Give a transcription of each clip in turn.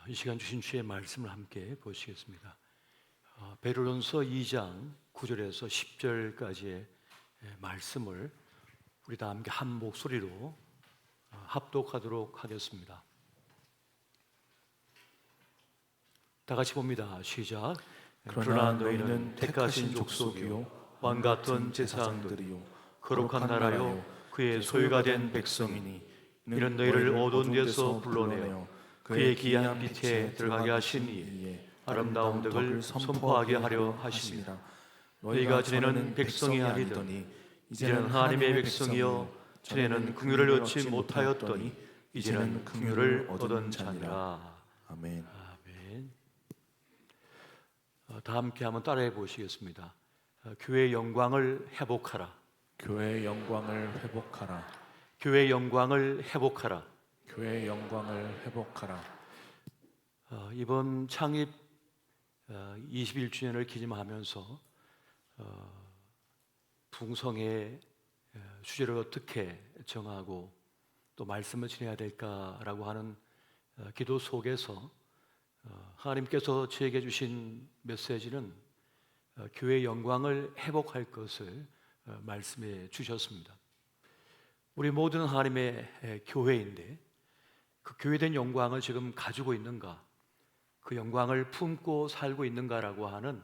이 시간 주신 주의 말씀을 함께 보시겠습니다. 베드로전서 2장 9절에서 10절까지의 말씀을 우리 다 함께 한 목소리로 합독하도록 하겠습니다. 다 같이 봅니다. 시작. 그러나 너희는 택하신 족속이요 왕 같은 제사장들이요 거룩한 나라요 그의 소유가 된 백성이니 이는 너희를 어두운 데서 불러내어 그의 기이한 빛에 들어가게 하신 이에 아름다운 덕을 선포하게 하려 하심이라. 너희가 전에는 백성이 아니더니 이제는 하나님의 백성이요 전에는 긍휼을 얻지 못하였더니 이제는 긍휼을 얻은 자니라. 아멘. 아멘. 다 함께 한번 따라해 보시겠습니다. 교회의 영광을 회복하라. 교회의 영광을 회복하라. 교회의 영광을 회복하라. 교회의 영광을 회복하라. 이번 창립 21주년을 기념하면서 부흥성의 주제를 어떻게 정하고 또 말씀을 지내야 될까라고 하는 기도 속에서 하나님께서 저에게 주신 메시지는 교회의 영광을 회복할 것을 말씀해 주셨습니다. 우리 모든 하나님의 교회인데 그 교회된 영광을 지금 가지고 있는가, 그 영광을 품고 살고 있는가라고 하는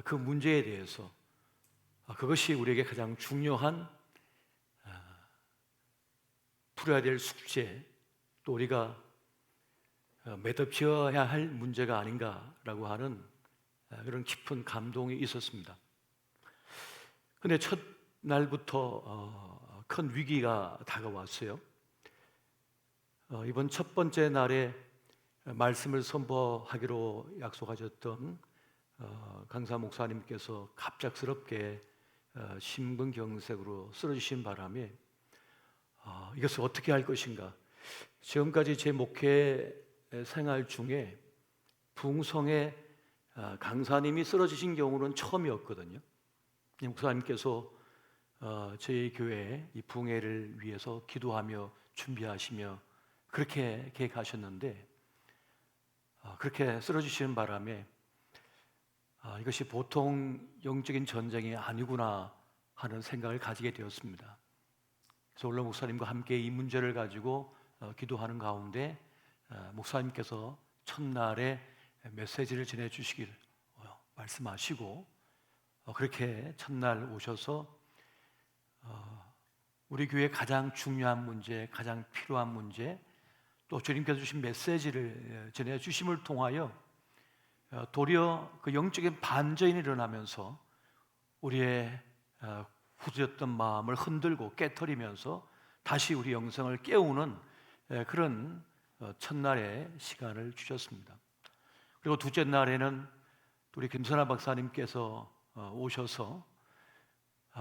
그 문제에 대해서 그것이 우리에게 가장 중요한 풀어야 될 숙제, 또 우리가 매듭지어야 할 문제가 아닌가라고 하는 그런 깊은 감동이 있었습니다. 그런데 첫 날부터 큰 위기가 다가왔어요. 이번 첫 번째 날에 말씀을 선포하기로 약속하셨던 강사 목사님께서 갑작스럽게 심근경색으로 쓰러지신 바람에 이것을 어떻게 할 것인가. 지금까지 제 목회 생활 중에 부흥성에 강사님이 쓰러지신 경우는 처음이었거든요. 목사님께서 저희 교회 이 부흥회를 위해서 기도하며 준비하시며 그렇게 계획하셨는데 그렇게 쓰러지시는 바람에 이것이 보통 영적인 전쟁이 아니구나 하는 생각을 가지게 되었습니다. 그래서 원로 목사님과 함께 이 문제를 가지고 기도하는 가운데 목사님께서 첫날에 메시지를 전해주시기를 말씀하시고 그렇게 첫날 오셔서 우리 교회의 가장 중요한 문제, 가장 필요한 문제, 또 주님께서 주신 메시지를 전해주심을 통하여 도리어 그 영적인 반전이 일어나면서 우리의 굳어졌던 마음을 흔들고 깨트리면서 다시 우리 영성을 깨우는 그런 첫날의 시간을 주셨습니다. 그리고 둘째 날에는 우리 김선아 박사님께서 오셔서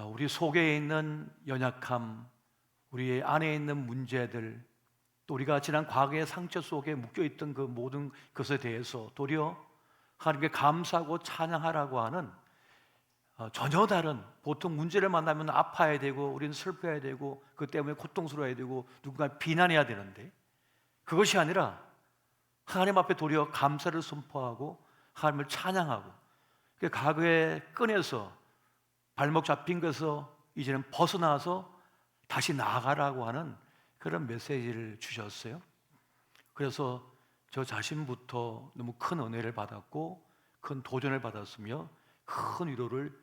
우리 속에 있는 연약함, 우리 안에 있는 문제들, 또 우리가 지난 과거의 상처 속에 묶여있던 그 모든 것에 대해서 도리어 하나님께 감사하고 찬양하라고 하는 전혀 다른, 보통 문제를 만나면 아파야 되고 우리는 슬퍼야 되고 그 때문에 고통스러워야 되고 누군가 비난해야 되는데 그것이 아니라 하나님 앞에 도리어 감사를 선포하고 하나님을 찬양하고 그 과거의 끈에서 발목 잡힌 것에서 이제는 벗어나서 다시 나아가라고 하는 그런 메시지를 주셨어요. 그래서 저 자신부터 너무 큰 은혜를 받았고 큰 도전을 받았으며 큰 위로를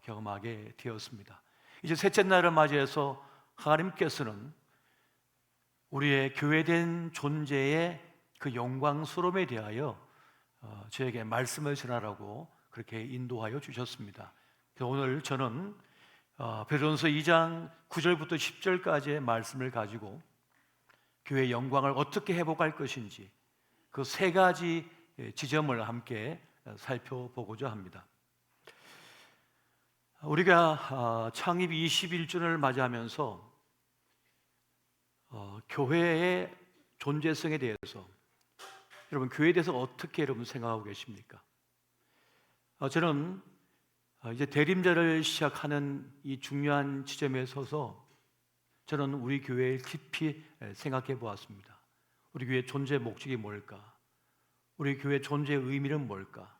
경험하게 되었습니다. 이제 셋째 날을 맞이해서 하나님께서는 우리의 교회된 존재의 그 영광스러움에 대하여 저에게 말씀을 전하라고 그렇게 인도하여 주셨습니다. 그래서 오늘 저는 베드로전서 2장 9절부터 10절까지의 말씀을 가지고 교회의 영광을 어떻게 회복할 것인지 그 세 가지 지점을 함께 살펴보고자 합니다. 우리가 창립 21주년을 맞이하면서 교회의 존재성에 대해서 여러분 교회에 대해서 어떻게 여러분 생각하고 계십니까? 저는 이제 대림절을 시작하는 이 중요한 지점에 서서 저는 우리 교회를 깊이 생각해 보았습니다. 우리 교회의 존재 목적이 뭘까? 우리 교회 존재의 의미는 뭘까?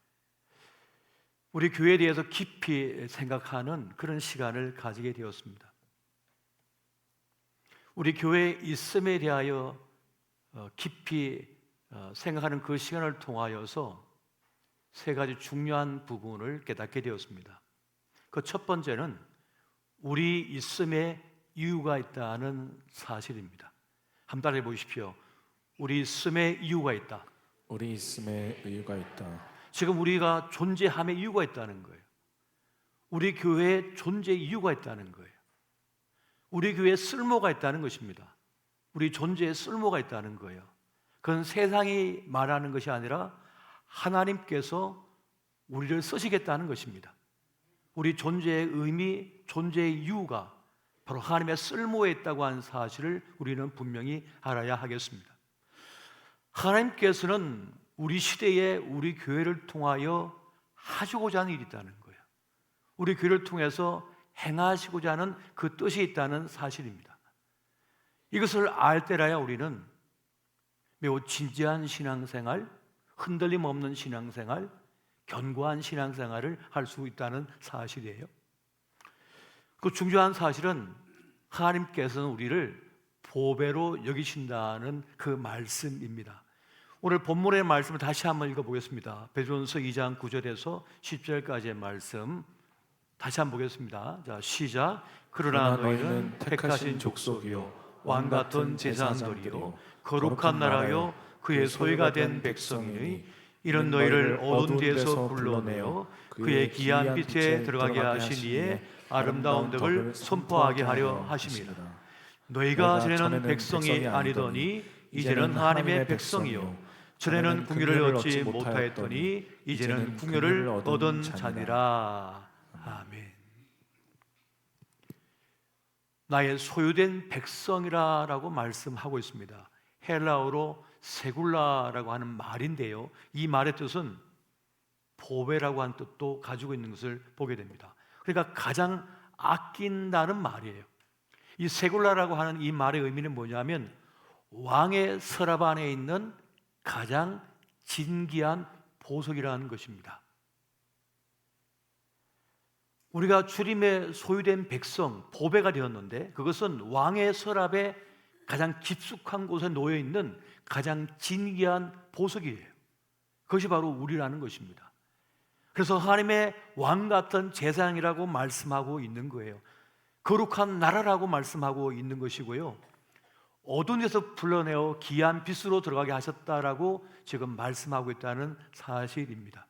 우리 교회에 대해서 깊이 생각하는 그런 시간을 가지게 되었습니다. 우리 교회에 있음에 대하여 깊이 생각하는 그 시간을 통하여서 세 가지 중요한 부분을 깨닫게 되었습니다. 그 첫 번째는 우리 있음에 이유가 있다는 사실입니다. 한번 따라해 보십시오. 우리 있음에 이유가 있다. 우리 있음에 이유가 있다. 지금 우리가 존재함에 이유가 있다는 거예요. 우리 교회에 존재의 이유가 있다는 거예요. 우리 교회에 쓸모가 있다는 것입니다. 우리 존재에 쓸모가 있다는 거예요. 그건 세상이 말하는 것이 아니라 하나님께서 우리를 쓰시겠다는 것입니다. 우리 존재의 의미, 존재의 이유가 바로 하나님의 쓸모에 있다고 하는 사실을 우리는 분명히 알아야 하겠습니다. 하나님께서는 우리 시대에 우리 교회를 통하여 하시고자 하는 일이 있다는 거예요. 우리 교회를 통해서 행하시고자 하는 그 뜻이 있다는 사실입니다. 이것을 알 때라야 우리는 매우 진지한 신앙생활, 흔들림 없는 신앙생활, 견고한 신앙생활을 할 수 있다는 사실이에요. 그 중요한 사실은 하나님께서는 우리를 보배로 여기신다는 그 말씀입니다. 오늘 본문의 말씀을 다시 한번 읽어보겠습니다. 베드로전서 2장 9절에서 10절까지의 말씀 다시 한번 보겠습니다. 자, 시작. 그러나 너희는 택하신 족속이요 왕같은 제사장들이요 거룩한 나라요 그의 소유가 된 백성이니 이런 너희를 어두운 데서 불러내어 그의 귀한 빛에 들어가게 하신 이의 아름다운 덕을 선포하게 하려 하심이라. 너희가 전에는 백성이 아니더니 이제는 하나님의 백성이요 전에는 궁유를 얻지 못하였더니 이제는 궁유를 얻은 자니라. 아멘. 나의 소유된 백성이라고 말씀하고 있습니다. 헬라어로 세굴라라고 하는 말인데요, 이 말의 뜻은 보배라고 하는 뜻도 가지고 있는 것을 보게 됩니다. 그러니까 가장 아낀다는 말이에요. 이 세굴라라고 하는 이 말의 의미는 뭐냐면 왕의 서랍 안에 있는 가장 진귀한 보석이라는 것입니다. 우리가 주님의 소유된 백성, 보배가 되었는데 그것은 왕의 서랍에 가장 깊숙한 곳에 놓여 있는 가장 진귀한 보석이에요. 그것이 바로 우리라는 것입니다. 그래서 하나님의 왕 같은 제사장이라고 말씀하고 있는 거예요. 거룩한 나라라고 말씀하고 있는 것이고요, 어두운 데서 불러내어 귀한 빛으로 들어가게 하셨다라고 지금 말씀하고 있다는 사실입니다.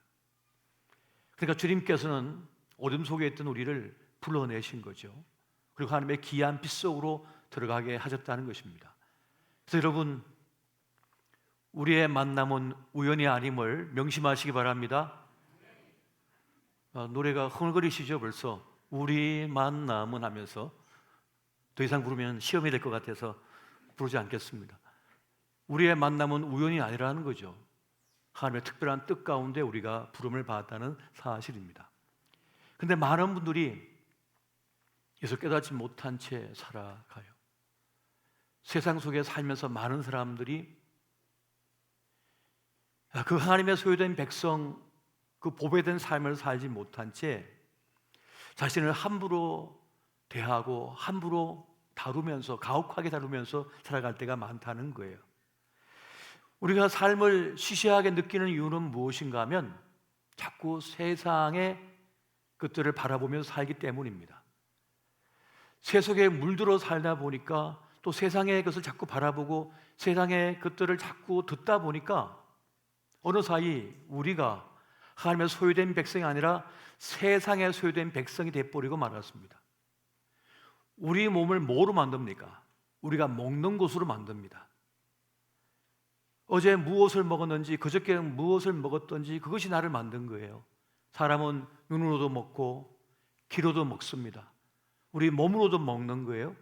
그러니까 주님께서는 어둠 속에 있던 우리를 불러내신 거죠. 그리고 하나님의 귀한 빛 속으로 들어가게 하셨다는 것입니다. 그래서 여러분, 우리의 만남은 우연이 아님을 명심하시기 바랍니다. 노래가 흥얼거리시죠 벌써. 우리 만남은 하면서 더 이상 부르면 시험이 될 것 같아서 부르지 않겠습니다. 우리의 만남은 우연이 아니라는 거죠. 하나님의 특별한 뜻 가운데 우리가 부름을 받았다는 사실입니다. 그런데 많은 분들이 예수 깨닫지 못한 채 살아가요. 세상 속에 살면서 많은 사람들이 그 하나님의 소유된 백성, 그 보배된 삶을 살지 못한 채 자신을 함부로 대하고 함부로 다루면서, 가혹하게 다루면서 살아갈 때가 많다는 거예요. 우리가 삶을 시시하게 느끼는 이유는 무엇인가 하면 자꾸 세상의 것들을 바라보면서 살기 때문입니다. 세속에 물들어 살다 보니까 또 세상의 것을 자꾸 바라보고 세상의 것들을 자꾸 듣다 보니까 어느 사이 우리가 하나님의 소유된 백성이 아니라 세상의 소유된 백성이 되어버리고 말았습니다. 우리 몸을 뭐로 만듭니까? 우리가 먹는 것으로 만듭니다. 어제 무엇을 먹었는지, 그저께 무엇을 먹었던지 그것이 나를 만든 거예요. 사람은 눈으로도 먹고 귀로도 먹습니다. 우리 몸으로도 먹는 거예요.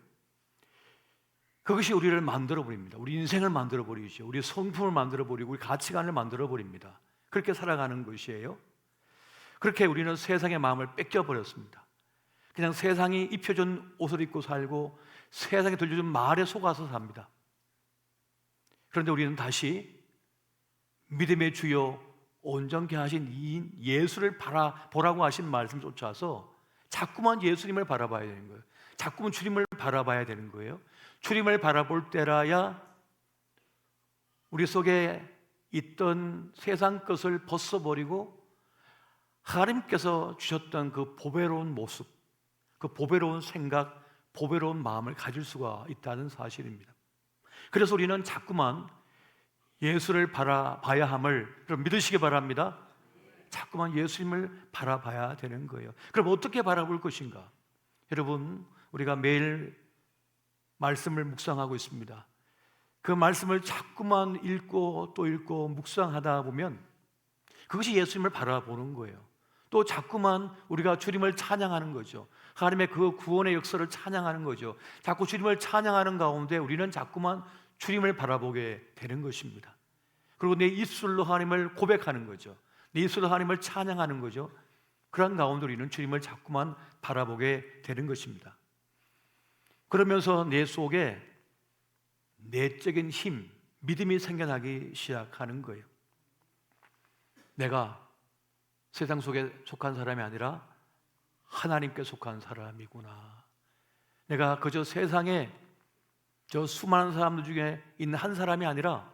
그것이 우리를 만들어버립니다. 우리 인생을 만들어버리죠. 우리 성품을 만들어버리고 우리 가치관을 만들어버립니다. 그렇게 살아가는 것이에요. 그렇게 우리는 세상의 마음을 뺏겨버렸습니다. 그냥 세상이 입혀준 옷을 입고 살고 세상이 들려준 말에 속아서 삽니다. 그런데 우리는 다시 믿음의 주요 온전케 하신 이인 예수를 바라보라고 하신 말씀 쫓아서 자꾸만 예수님을 바라봐야 되는 거예요. 자꾸만 주님을 바라봐야 되는 거예요. 주님을 바라볼 때라야 우리 속에 있던 세상 것을 벗어버리고 하나님께서 주셨던 그 보배로운 모습, 그 보배로운 생각, 보배로운 마음을 가질 수가 있다는 사실입니다. 그래서 우리는 자꾸만 예수를 바라봐야 함을 그럼 믿으시기 바랍니다. 자꾸만 예수님을 바라봐야 되는 거예요. 그럼 어떻게 바라볼 것인가? 여러분, 우리가 매일 말씀을 묵상하고 있습니다. 그 말씀을 자꾸만 읽고 또 읽고 묵상하다 보면 그것이 예수님을 바라보는 거예요. 또 자꾸만 우리가 주님을 찬양하는 거죠. 하나님의 그 구원의 역사를 찬양하는 거죠. 자꾸 주님을 찬양하는 가운데 우리는 자꾸만 주님을 바라보게 되는 것입니다. 그리고 내 입술로 하나님을 고백하는 거죠. 내 입술로 하나님을 찬양하는 거죠. 그런 가운데 우리는 주님을 자꾸만 바라보게 되는 것입니다. 그러면서 내 속에 내적인 힘, 믿음이 생겨나기 시작하는 거예요. 내가 세상 속에 속한 사람이 아니라 하나님께 속한 사람이구나. 내가 그저 세상에 저 수많은 사람들 중에 있는 한 사람이 아니라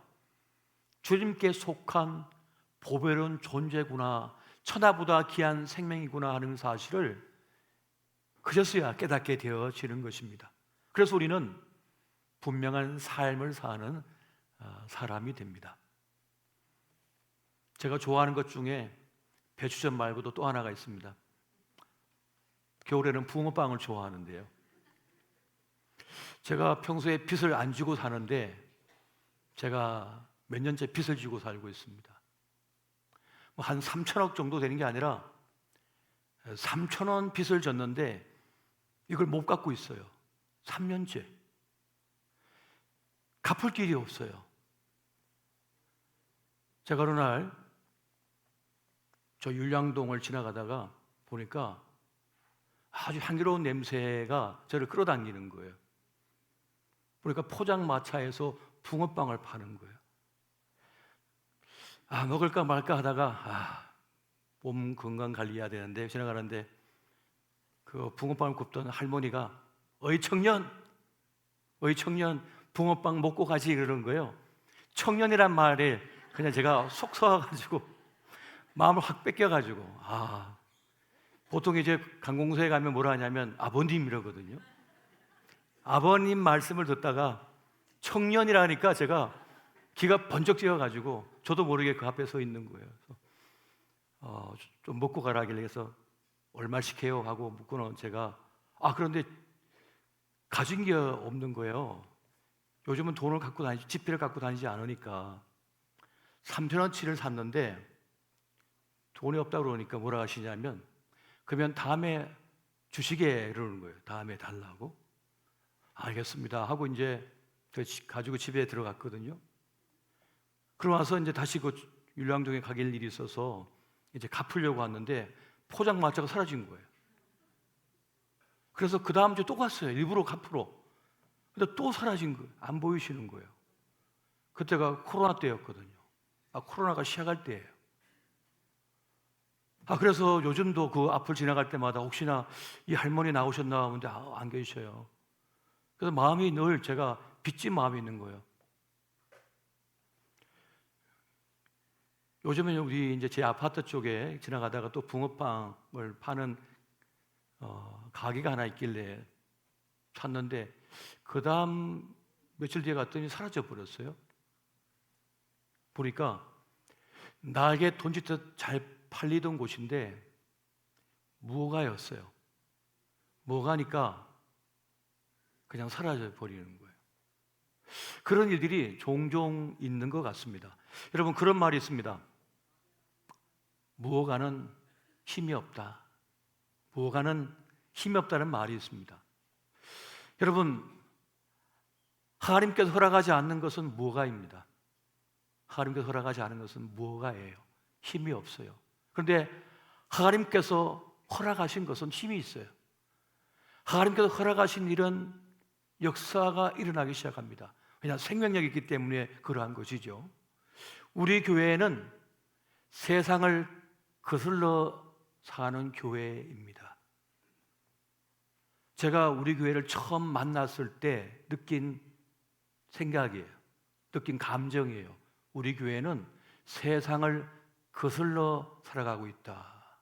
주님께 속한 보배로운 존재구나, 천하보다 귀한 생명이구나 하는 사실을 그제서야 깨닫게 되어지는 것입니다. 그래서 우리는 분명한 삶을 사는 사람이 됩니다. 제가 좋아하는 것 중에 배추전 말고도 또 하나가 있습니다. 겨울에는 붕어빵을 좋아하는데요. 제가 평소에 빚을 안 지고 사는데 제가 몇 년째 빚을 지고 살고 있습니다. 한 3천억 정도 되는 게 아니라 3천원 빚을 졌는데 이걸 못 갚고 있어요. 3년째. 갚을 길이 없어요. 제가 어느 날 저 율량동을 지나가다가 보니까 아주 향기로운 냄새가 저를 끌어당기는 거예요. 보니까 포장마차에서 붕어빵을 파는 거예요. 먹을까 말까 하다가 몸 건강 관리해야 되는데 지나가는데 그 붕어빵을 굽던 할머니가 어이 청년 붕어빵 먹고 가지 그러는 거예요. 청년이란 말에 그냥 제가 속 쏘아가지고 마음을 확 뺏겨가지고 보통 이제 관공서에 가면 뭐라 하냐면 아버님 이러거든요. 아버님 말씀을 듣다가 청년이라 하니까 제가 기가 번쩍 뛰어가지고 저도 모르게 그 앞에 서 있는 거예요. 그래서 좀 먹고 가라 하길래 해서 얼마씩 해요? 하고 묻고는 제가 그런데 가진 게 없는 거예요. 요즘은 돈을 갖고 다니지 지폐를 갖고 다니지 않으니까 3,000원치를 샀는데 돈이 없다고 그러니까 뭐라 하시냐면 그러면 다음에 주시게 그러는 거예요. 다음에 달라고. 알겠습니다 하고 이제 가지고 집에 들어갔거든요. 그러고 나서 이제 다시 그 율량동에 가길 일이 있어서 이제 갚으려고 왔는데 포장마차가 사라진 거예요. 그래서 그 다음 주에 또 갔어요. 일부러 갚으러. 근데 또 사라진 거예요. 안 보이시는 거예요. 그때가 코로나 때였거든요. 코로나가 시작할 때예요. 그래서 요즘도 그 앞을 지나갈 때마다 혹시나 이 할머니 나오셨나 하는데 안 계셔요. 그래서 마음이 늘 제가 빚진 마음이 있는 거예요. 요즘에 우리 이제 제 아파트 쪽에 지나가다가 또 붕어빵을 파는 가게가 하나 있길래 찾는데 그 다음 며칠 뒤에 갔더니 사라져 버렸어요. 보니까 나에게 돈짓듯 잘 팔리던 곳인데 무허가였어요. 무허가니까 그냥 사라져 버리는 거예요. 그런 일들이 종종 있는 것 같습니다. 여러분, 그런 말이 있습니다. 무허가는 힘이 없다. 무허가는 힘이 없다는 말이 있습니다. 여러분, 하나님께서 허락하지 않는 것은 무허가입니다. 하나님께서 허락하지 않은 것은 무허가예요. 힘이 없어요. 그런데 하나님께서 허락하신 것은 힘이 있어요. 하나님께서 허락하신 일은 역사가 일어나기 시작합니다. 왜냐하면 생명력이 있기 때문에 그러한 것이죠. 우리 교회는 세상을 거슬러 사는 교회입니다. 제가 우리 교회를 처음 만났을 때 느낀 생각이에요. 느낀 감정이에요. 우리 교회는 세상을 거슬러 살아가고 있다.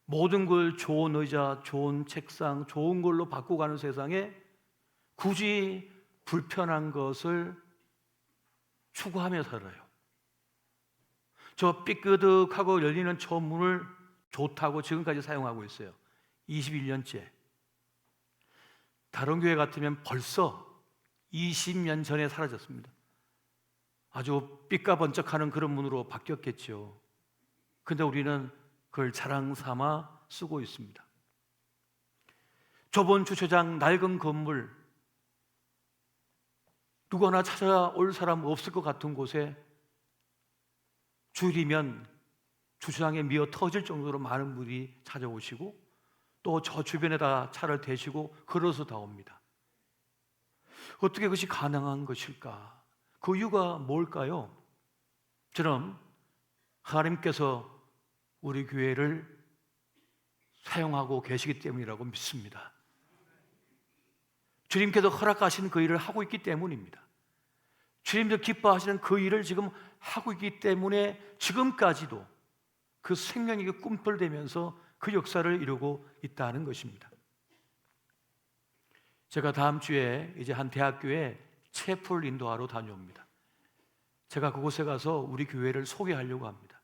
모든 걸 좋은 의자, 좋은 책상, 좋은 걸로 바꿔가는 세상에 굳이 불편한 것을 추구하며 살아요. 저 삐끄덕하고 열리는 저 문을 좋다고 지금까지 사용하고 있어요. 21년째. 다른 교회 같으면 벌써 20년 전에 사라졌습니다. 아주 삐까번쩍하는 그런 문으로 바뀌었겠죠. 근데 우리는 그걸 자랑 삼아 쓰고 있습니다. 좁은 주차장, 낡은 건물, 누구나 찾아올 사람 없을 것 같은 곳에 주일이면 주차장에 미어 터질 정도로 많은 분이 찾아오시고 또 저 주변에다 차를 대시고 걸어서 다 옵니다. 어떻게 그것이 가능한 것일까? 그 이유가 뭘까요? 저는 하나님께서 우리 교회를 사용하고 계시기 때문이라고 믿습니다. 주님께서 허락하신 그 일을 하고 있기 때문입니다. 주님도 기뻐하시는 그 일을 지금 하고 있기 때문에 지금까지도 그 생명이 꿈틀대면서 그 역사를 이루고 있다는 것입니다. 제가 다음 주에 이제 한 대학교에 채플 인도하러 다녀옵니다. 제가 그곳에 가서 우리 교회를 소개하려고 합니다.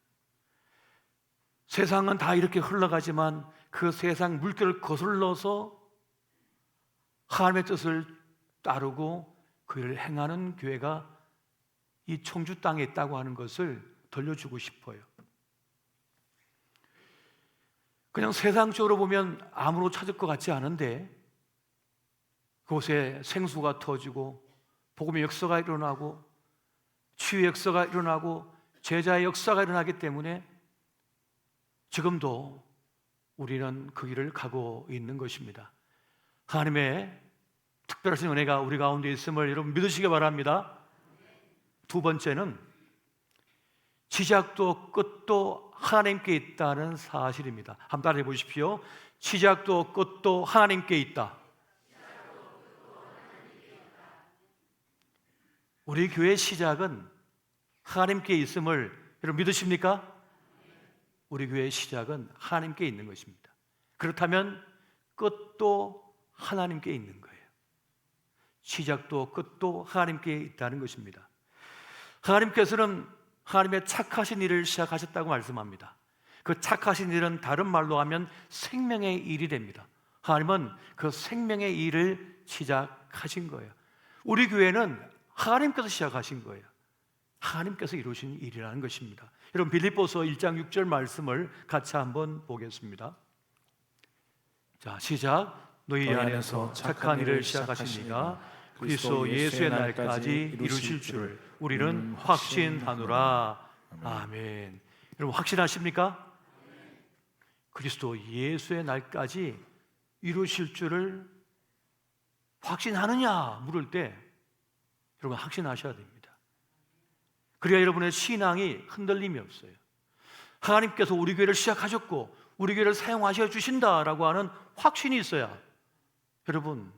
세상은 다 이렇게 흘러가지만 그 세상 물결을 거슬러서 하나님의 뜻을 따르고 그 일을 행하는 교회가 이 청주 땅에 있다고 하는 것을 들려주고 싶어요. 그냥 세상적으로 보면 아무로 찾을 것 같지 않은데 그곳에 생수가 터지고 복음의 역사가 일어나고 치유의 역사가 일어나고 제자의 역사가 일어나기 때문에 지금도 우리는 그 길을 가고 있는 것입니다. 하나님의 특별하신 은혜가 우리 가운데 있음을 여러분 믿으시기 바랍니다. 두 번째는 시작도 끝도 하나님께 있다는 사실입니다. 한번 따라해 보십시오. 시작도 끝도 하나님께 있다. 우리 교회의 시작은 하나님께 있음을 여러분 믿으십니까? 우리 교회의 시작은 하나님께 있는 것입니다. 그렇다면 끝도 하나님께 있는 거예요. 시작도 끝도 하나님께 있다는 것입니다. 하나님께서는 하나님의 착하신 일을 시작하셨다고 말씀합니다. 그 착하신 일은 다른 말로 하면 생명의 일이 됩니다. 하나님은 그 생명의 일을 시작하신 거예요. 우리 교회는 하나님께서 시작하신 거예요. 하나님께서 이루신 일이라는 것입니다. 여러분 빌립보서 1장 6절 말씀을 같이 한번 보겠습니다. 자, 시작. 너희 안에서 착한 일을 시작하신 이가 그리스도 예수의 날까지 이루실 줄을 우리는 확신하노라. 아멘. 여러분 확신하십니까? 그리스도 예수의 날까지 이루실 줄을 확신하느냐 물을 때 여러분 확신하셔야 됩니다. 그래야 여러분의 신앙이 흔들림이 없어요. 하나님께서 우리 교회를 시작하셨고 우리 교회를 사용하셔 주신다라고 하는 확신이 있어야 여러분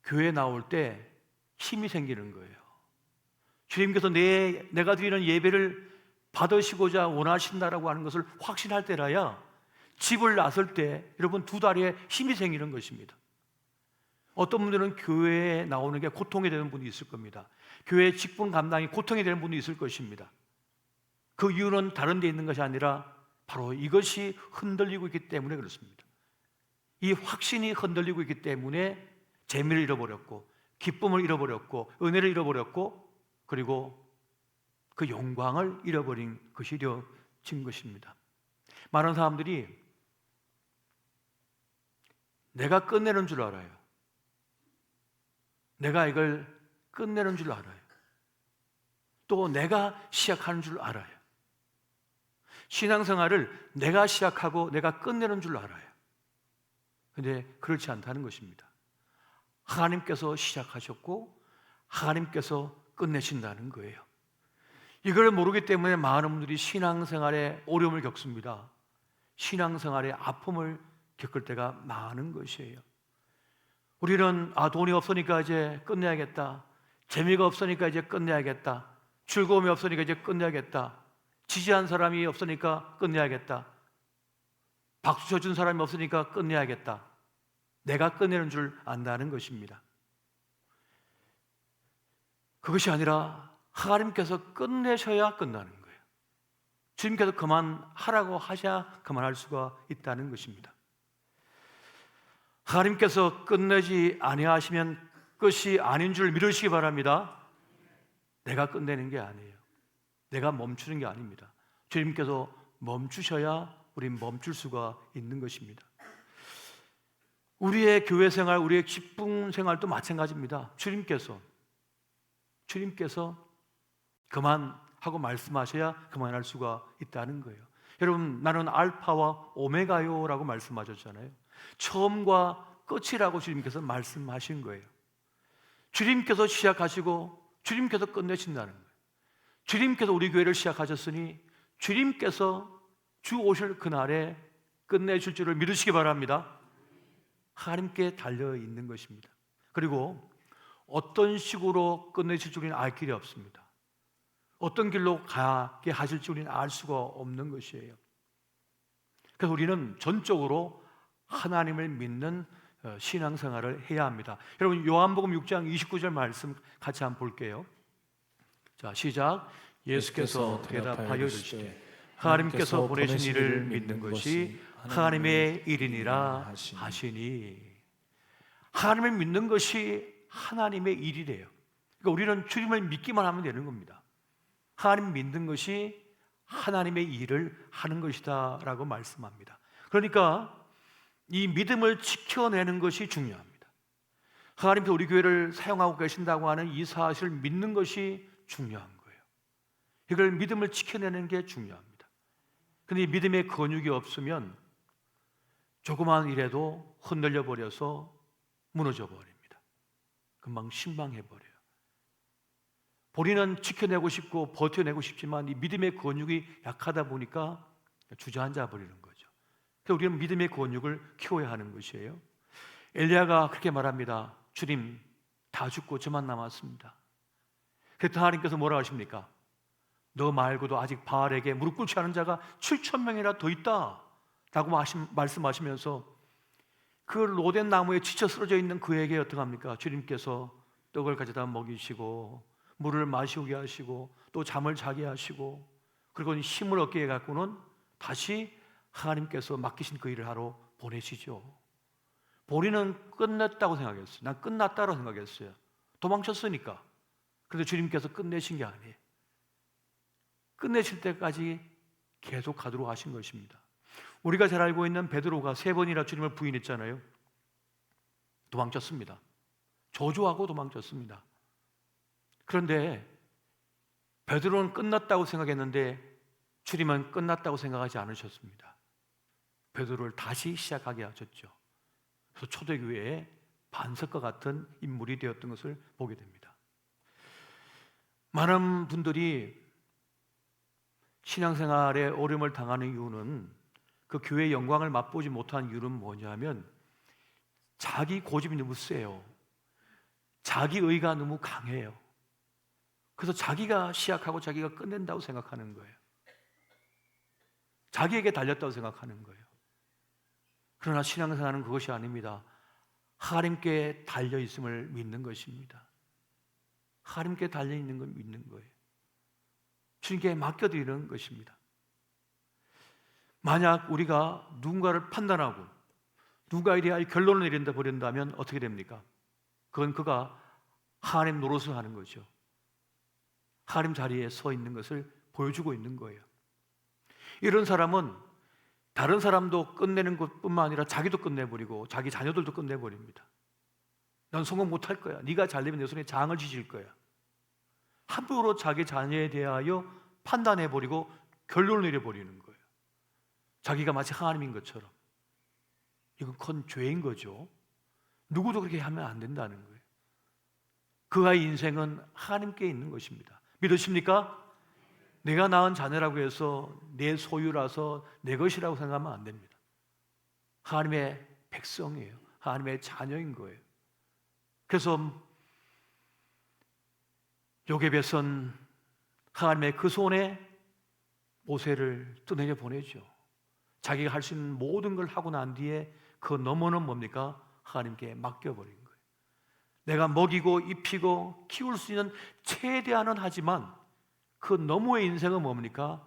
교회 나올 때 힘이 생기는 거예요. 주님께서 내가 드리는 예배를 받으시고자 원하신다라고 하는 것을 확신할 때라야 집을 나설 때 여러분 두 다리에 힘이 생기는 것입니다. 어떤 분들은 교회에 나오는 게 고통이 되는 분이 있을 겁니다. 교회 직분 감당이 고통이 되는 분이 있을 것입니다. 그 이유는 다른 데 있는 것이 아니라 바로 이것이 흔들리고 있기 때문에 그렇습니다. 이 확신이 흔들리고 있기 때문에 재미를 잃어버렸고 기쁨을 잃어버렸고 은혜를 잃어버렸고 그리고 그 영광을 잃어버린 것이 이루어진 것입니다. 많은 사람들이 내가 끝내는 줄 알아요. 내가 이걸 끝내는 줄 알아요. 또 내가 시작하는 줄 알아요. 신앙생활을 내가 시작하고 내가 끝내는 줄 알아요. 그런데 그렇지 않다는 것입니다. 하나님께서 시작하셨고 하나님께서 끝내신다는 거예요. 이걸 모르기 때문에 많은 분들이 신앙생활에 어려움을 겪습니다. 신앙생활에 아픔을 겪을 때가 많은 것이에요. 우리는 돈이 없으니까 이제 끝내야겠다. 재미가 없으니까 이제 끝내야겠다. 즐거움이 없으니까 이제 끝내야겠다. 지지한 사람이 없으니까 끝내야겠다. 박수 쳐준 사람이 없으니까 끝내야겠다. 내가 끝내는 줄 안다는 것입니다. 그것이 아니라 하나님께서 끝내셔야 끝나는 거예요. 주님께서 그만하라고 하셔야 그만할 수가 있다는 것입니다. 하나님께서 끝내지 아니하시면 끝이 아닌 줄 믿으시기 바랍니다. 내가 끝내는 게 아니에요. 내가 멈추는 게 아닙니다. 주님께서 멈추셔야 우린 멈출 수가 있는 것입니다. 우리의 교회 생활, 우리의 기쁨 생활도 마찬가지입니다. 주님께서 그만하고 말씀하셔야 그만할 수가 있다는 거예요. 여러분, 나는 알파와 오메가요 라고 말씀하셨잖아요. 처음과 끝이라고 주님께서 말씀하신 거예요. 주님께서 시작하시고 주님께서 끝내신다는 거예요. 주님께서 우리 교회를 시작하셨으니 주님께서 주 오실 그날에 끝내실 줄을 믿으시기 바랍니다. 하나님께 달려있는 것입니다. 그리고 어떤 식으로 끝내실 줄은 알 길이 없습니다. 어떤 길로 가게 하실 줄은 알 수가 없는 것이에요. 그래서 우리는 전적으로 하나님을 믿는 신앙생활을 해야 합니다. 여러분, 요한복음 6장 29절 말씀 같이 한번 볼게요. 자, 시작. 예수께서 대답하여 이르시되 하나님께서 보내신 이를 믿는 것이 하나님의 일이니라 하시니. 하나님을 믿는 것이 하나님의 일이래요. 그러니까 우리는 주님을 믿기만 하면 되는 겁니다. 하나님 믿는 것이 하나님의 일을 하는 것이다 라고 말씀합니다. 그러니까 이 믿음을 지켜내는 것이 중요합니다. 하나님께서 우리 교회를 사용하고 계신다고 하는 이 사실을 믿는 것이 중요한 거예요. 이걸 믿음을 지켜내는 게 중요합니다. 그런데 이 믿음의 근육이 없으면 조그마한 일에도 흔들려 버려서 무너져 버립니다. 금방 신방해 버려요. 본인은 지켜내고 싶고 버텨내고 싶지만 이 믿음의 근육이 약하다 보니까 주저앉아 버리는 거죠. 그래서 우리는 믿음의 근육을 키워야 하는 것이에요. 엘리야가 그렇게 말합니다. 주님, 다 죽고 저만 남았습니다. 그랬더니 하나님께서 뭐라 하십니까? 너 말고도 아직 바알에게 무릎 꿇지 않은 자가 7,000명이나 더 있다 라고 말씀하시면서 그 로덴 나무에 지쳐 쓰러져 있는 그에게 어떻게 합니까? 주님께서 떡을 가져다 먹이시고 물을 마시게 하시고 또 잠을 자게 하시고 그리고 힘을 얻게 해갖고는 다시 하나님께서 맡기신 그 일을 하러 보내시죠. 본인은 끝냈다고 생각했어요. 난 끝났다고 생각했어요. 도망쳤으니까. 그런데 주님께서 끝내신 게 아니에요. 끝내실 때까지 계속 가도록 하신 것입니다. 우리가 잘 알고 있는 베드로가 3번이나 주님을 부인했잖아요. 도망쳤습니다. 저주하고 도망쳤습니다. 그런데 베드로는 끝났다고 생각했는데 주님은 끝났다고 생각하지 않으셨습니다. 베드로를 다시 시작하게 하셨죠. 그래서 초대교회의 반석과 같은 인물이 되었던 것을 보게 됩니다. 많은 분들이 신앙생활에 어려움을 당하는 이유는 그 교회의 영광을 맛보지 못한 이유는 뭐냐면 자기 고집이 너무 세요. 자기의가 너무 강해요. 그래서 자기가 시작하고 자기가 끝낸다고 생각하는 거예요. 자기에게 달렸다고 생각하는 거예요. 그러나 신앙생활은 그것이 아닙니다. 하나님께 달려있음을 믿는 것입니다. 하나님께 달려있는 걸 믿는 거예요. 주님께 맡겨드리는 것입니다. 만약 우리가 누군가를 판단하고 누군가에 대하여 결론을 내린다 버린다면 어떻게 됩니까? 그건 그가 하나님 노릇을 하는 거죠. 하나님 자리에 서 있는 것을 보여주고 있는 거예요. 이런 사람은 다른 사람도 끝내는 것뿐만 아니라 자기도 끝내버리고 자기 자녀들도 끝내버립니다. 난 성공 못할 거야. 네가 잘되면 내 손에 장을 지질 거야. 함부로 자기 자녀에 대하여 판단해버리고 결론을 내려버리는 거예요. 자기가 마치 하나님인 것처럼. 이건 큰 죄인 거죠. 누구도 그렇게 하면 안 된다는 거예요. 그의 인생은 하나님께 있는 것입니다. 믿으십니까? 내가 낳은 자녀라고 해서 내 소유라서 내 것이라고 생각하면 안 됩니다. 하나님의 백성이에요. 하나님의 자녀인 거예요. 그래서 요셉은 하나님의 그 손에 모세를 떠내려 보내죠. 자기가 할 수 있는 모든 걸 하고 난 뒤에 그 너머는 뭡니까? 하나님께 맡겨버린 거예요. 내가 먹이고 입히고 키울 수 있는 최대한은 하지만 그 너머의 인생은 뭡니까?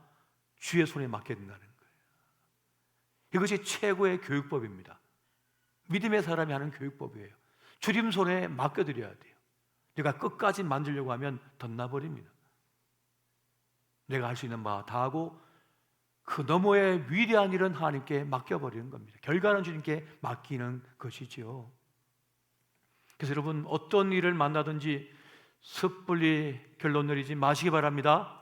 주의 손에 맡겨야 된다는 거예요. 이것이 최고의 교육법입니다. 믿음의 사람이 하는 교육법이에요. 주님 손에 맡겨드려야 돼요. 내가 끝까지 만들려고 하면 덧나버립니다. 내가 할 수 있는 바 다 하고 그 너머의 위대한 일은 하나님께 맡겨버리는 겁니다. 결과는 주님께 맡기는 것이지요. 그래서 여러분, 어떤 일을 만나든지 섣불리 결론 내리지 마시기 바랍니다.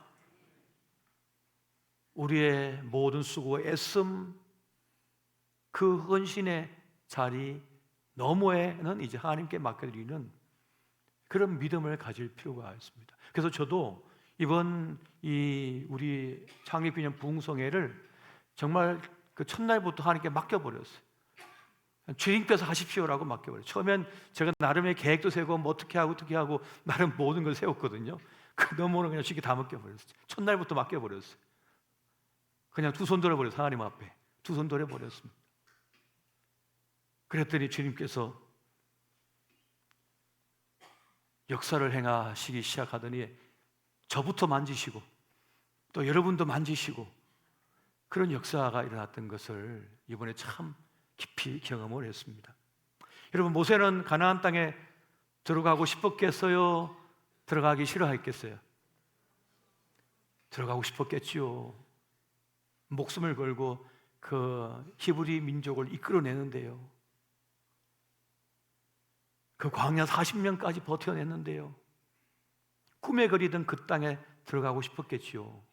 우리의 모든 수고, 애씀, 그 헌신의 자리 너머에는 이제 하나님께 맡겨드리는 그런 믿음을 가질 필요가 있습니다. 그래서 저도 이번 우리 창립기념 부흥성회를 정말 그 첫날부터 하나님께 맡겨버렸어요. 주님께서 하십시오라고 맡겨버려요. 처음엔 제가 나름의 계획도 세우고 뭐 어떻게 하고 나름 모든 걸 세웠거든요. 그 너머는 그냥 쉽게 다 맡겨버렸어요. 첫날부터 맡겨버렸어요. 그냥 두 손 들어버려서 하나님 앞에 두 손 들어버렸습니다. 그랬더니 주님께서 역사를 행하시기 시작하더니 저부터 만지시고 또 여러분도 만지시고 그런 역사가 일어났던 것을 이번에 참 깊이 경험을 했습니다. 여러분, 모세는 가나안 땅에 들어가고 싶었겠어요? 들어가기 싫어했겠어요? 들어가고 싶었겠지요. 목숨을 걸고 그 히브리 민족을 이끌어내는데요. 그 광야 40년까지 버텨냈는데요. 꿈에 그리던 그 땅에 들어가고 싶었겠지요.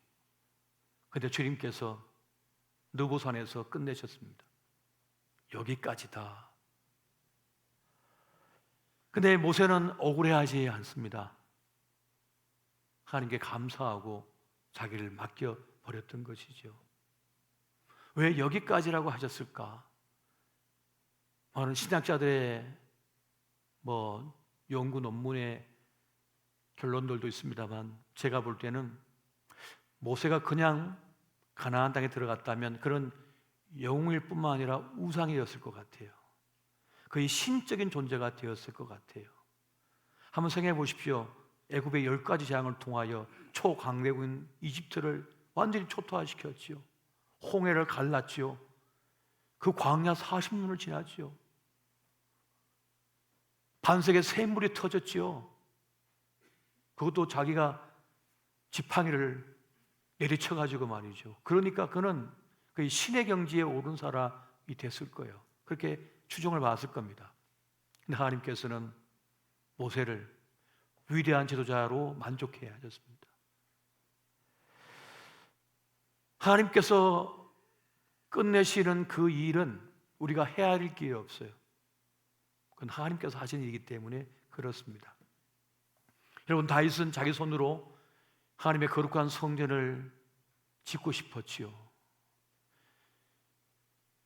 그런데 주님께서 느보산에서 끝내셨습니다. 여기까지다. 근데 모세는 억울해하지 않습니다. 하나님께 감사하고 자기를 맡겨버렸던 것이죠. 왜 여기까지라고 하셨을까? 많은 신학자들의 연구 논문의 결론들도 있습니다만 제가 볼 때는 모세가 그냥 가나안 땅에 들어갔다면 그런 영웅일 뿐만 아니라 우상이었을 것 같아요. 거의 신적인 존재가 되었을 것 같아요. 한번 생각해 보십시오. 애굽의 10가지 재앙을 통하여 초강대국인 이집트를 완전히 초토화시켰지요. 홍해를 갈랐지요. 그 광야 40년을 지났지요. 반석에 샘물이 터졌지요. 그것도 자기가 지팡이를 내리쳐가지고 말이죠. 그러니까 그는 그 신의 경지에 오른 사람이 됐을 거예요. 그렇게 추정을 받았을 겁니다. 근데 하나님께서는 모세를 위대한 지도자로 만족해 하셨습니다. 하나님께서 끝내시는 그 일은 우리가 헤아릴 길이 없어요. 그건 하나님께서 하신 일이기 때문에 그렇습니다. 여러분, 다윗은 자기 손으로 하나님의 거룩한 성전을 짓고 싶었지요.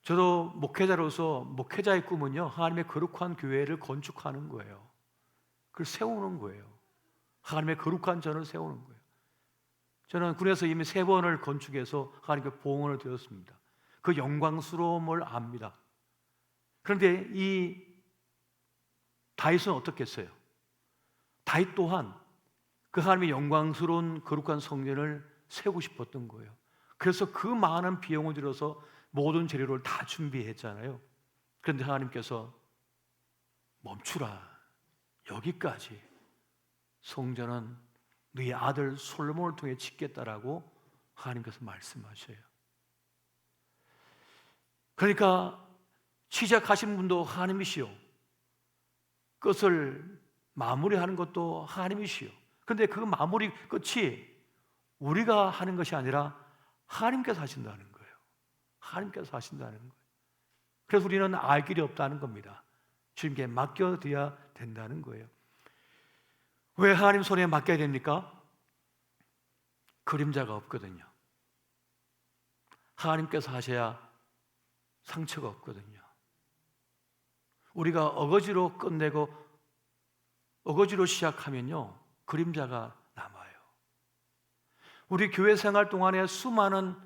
저도 목회자로서 목회자의 꿈은요, 하나님의 거룩한 교회를 건축하는 거예요. 그걸 세우는 거예요. 하나님의 거룩한 전을 세우는 거예요. 저는 군에서 이미 3번을 건축해서 하나님께 봉헌을 드렸습니다. 그 영광스러움을 압니다. 그런데 이 다윗은 어떻겠어요? 다윗 또한 그 하나님의 영광스러운 거룩한 성전을 세우고 싶었던 거예요. 그래서 그 많은 비용을 들여서 모든 재료를 다 준비했잖아요. 그런데 하나님께서 멈추라. 여기까지. 성전은 너희 아들 솔로몬을 통해 짓겠다라고 하나님께서 말씀하셔요. 그러니까 시작하신 분도 하나님이시요, 끝을 마무리하는 것도 하나님이시요. 그런데 그 마무리 끝이 우리가 하는 것이 아니라 하나님께서 하신다는 거예요. 하나님께서 하신다는 거예요. 그래서 우리는 알 길이 없다는 겁니다. 주님께 맡겨드려야 된다는 거예요. 왜 하나님 손에 맡겨야 됩니까? 그림자가 없거든요. 하나님께서 하셔야 상처가 없거든요. 우리가 어거지로 끝내고 어거지로 시작하면요, 그림자가 남아요. 우리 교회 생활 동안에 수많은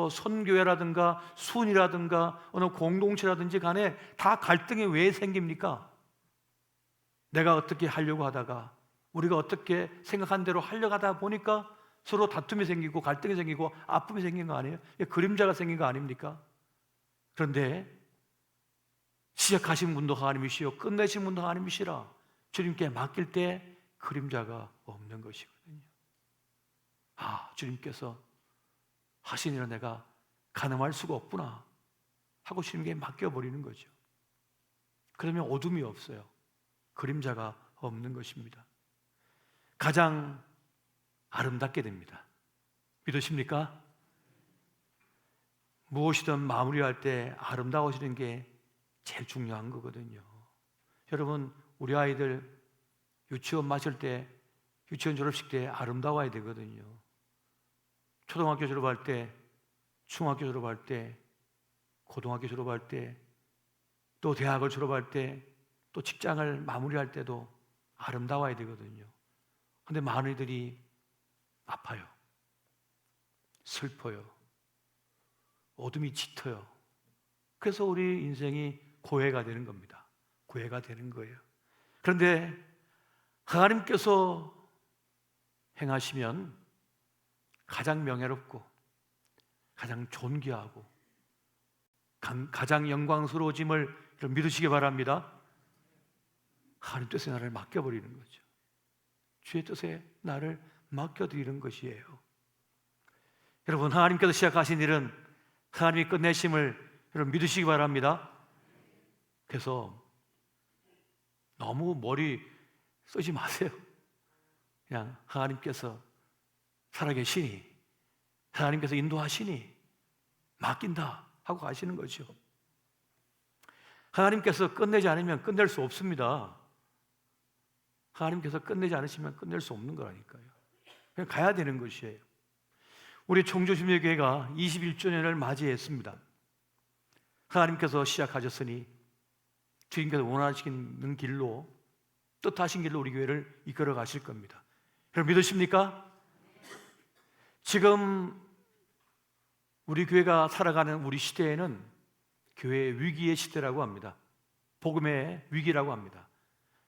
선교회라든가 순이라든가 어느 공동체라든지 간에 다 갈등이 왜 생깁니까? 내가 어떻게 하려고 하다가, 우리가 어떻게 생각한 대로 하려고 하다 보니까 서로 다툼이 생기고 갈등이 생기고 아픔이 생긴 거 아니에요? 그림자가 생긴 거 아닙니까? 그런데 시작하신 분도 하나님이시요 끝내신 분도 하나님이시라 주님께 맡길 때 그림자가 없는 것이거든요. 주님께서 하시니라 내가 가늠할 수가 없구나 하고 주님께 맡겨버리는 거죠. 그러면 어둠이 없어요. 그림자가 없는 것입니다. 가장 아름답게 됩니다. 믿으십니까? 무엇이든 마무리할 때 아름다워지는 게 제일 중요한 거거든요. 여러분, 우리 아이들 유치원 마칠 때, 유치원 졸업식 때 아름다워야 되거든요. 초등학교 졸업할 때, 중학교 졸업할 때, 고등학교 졸업할 때, 또 대학을 졸업할 때, 또 직장을 마무리할 때도 아름다워야 되거든요. 근데 많은 이들이 아파요. 슬퍼요. 어둠이 짙어요. 그래서 우리 인생이 고해가 되는 겁니다. 고해가 되는 거예요. 그런데 하나님께서 행하시면 가장 명예롭고 가장 존귀하고 가장 영광스러워짐을 믿으시기 바랍니다. 하나님 뜻에 나를 맡겨버리는 거죠. 주의 뜻에 나를 맡겨드리는 것이에요. 여러분, 하나님께서 시작하신 일은 하나님이 끝내심을 여러분 믿으시기 바랍니다. 그래서 너무 머리 쓰지 마세요. 그냥 하나님께서 살아계시니, 하나님께서 인도하시니 맡긴다 하고 가시는 거죠. 하나님께서 끝내지 않으면 끝낼 수 없습니다. 하나님께서 끝내지 않으시면 끝낼 수 없는 거라니까요. 그냥 가야 되는 것이에요. 우리 청주심의교회가 21주년을 맞이했습니다. 하나님께서 시작하셨으니 주님께서 원하시는 길로, 뜻하신 길로 우리 교회를 이끌어 가실 겁니다. 여러분 믿으십니까? 지금 우리 교회가 살아가는 우리 시대에는 교회의 위기의 시대라고 합니다. 복음의 위기라고 합니다.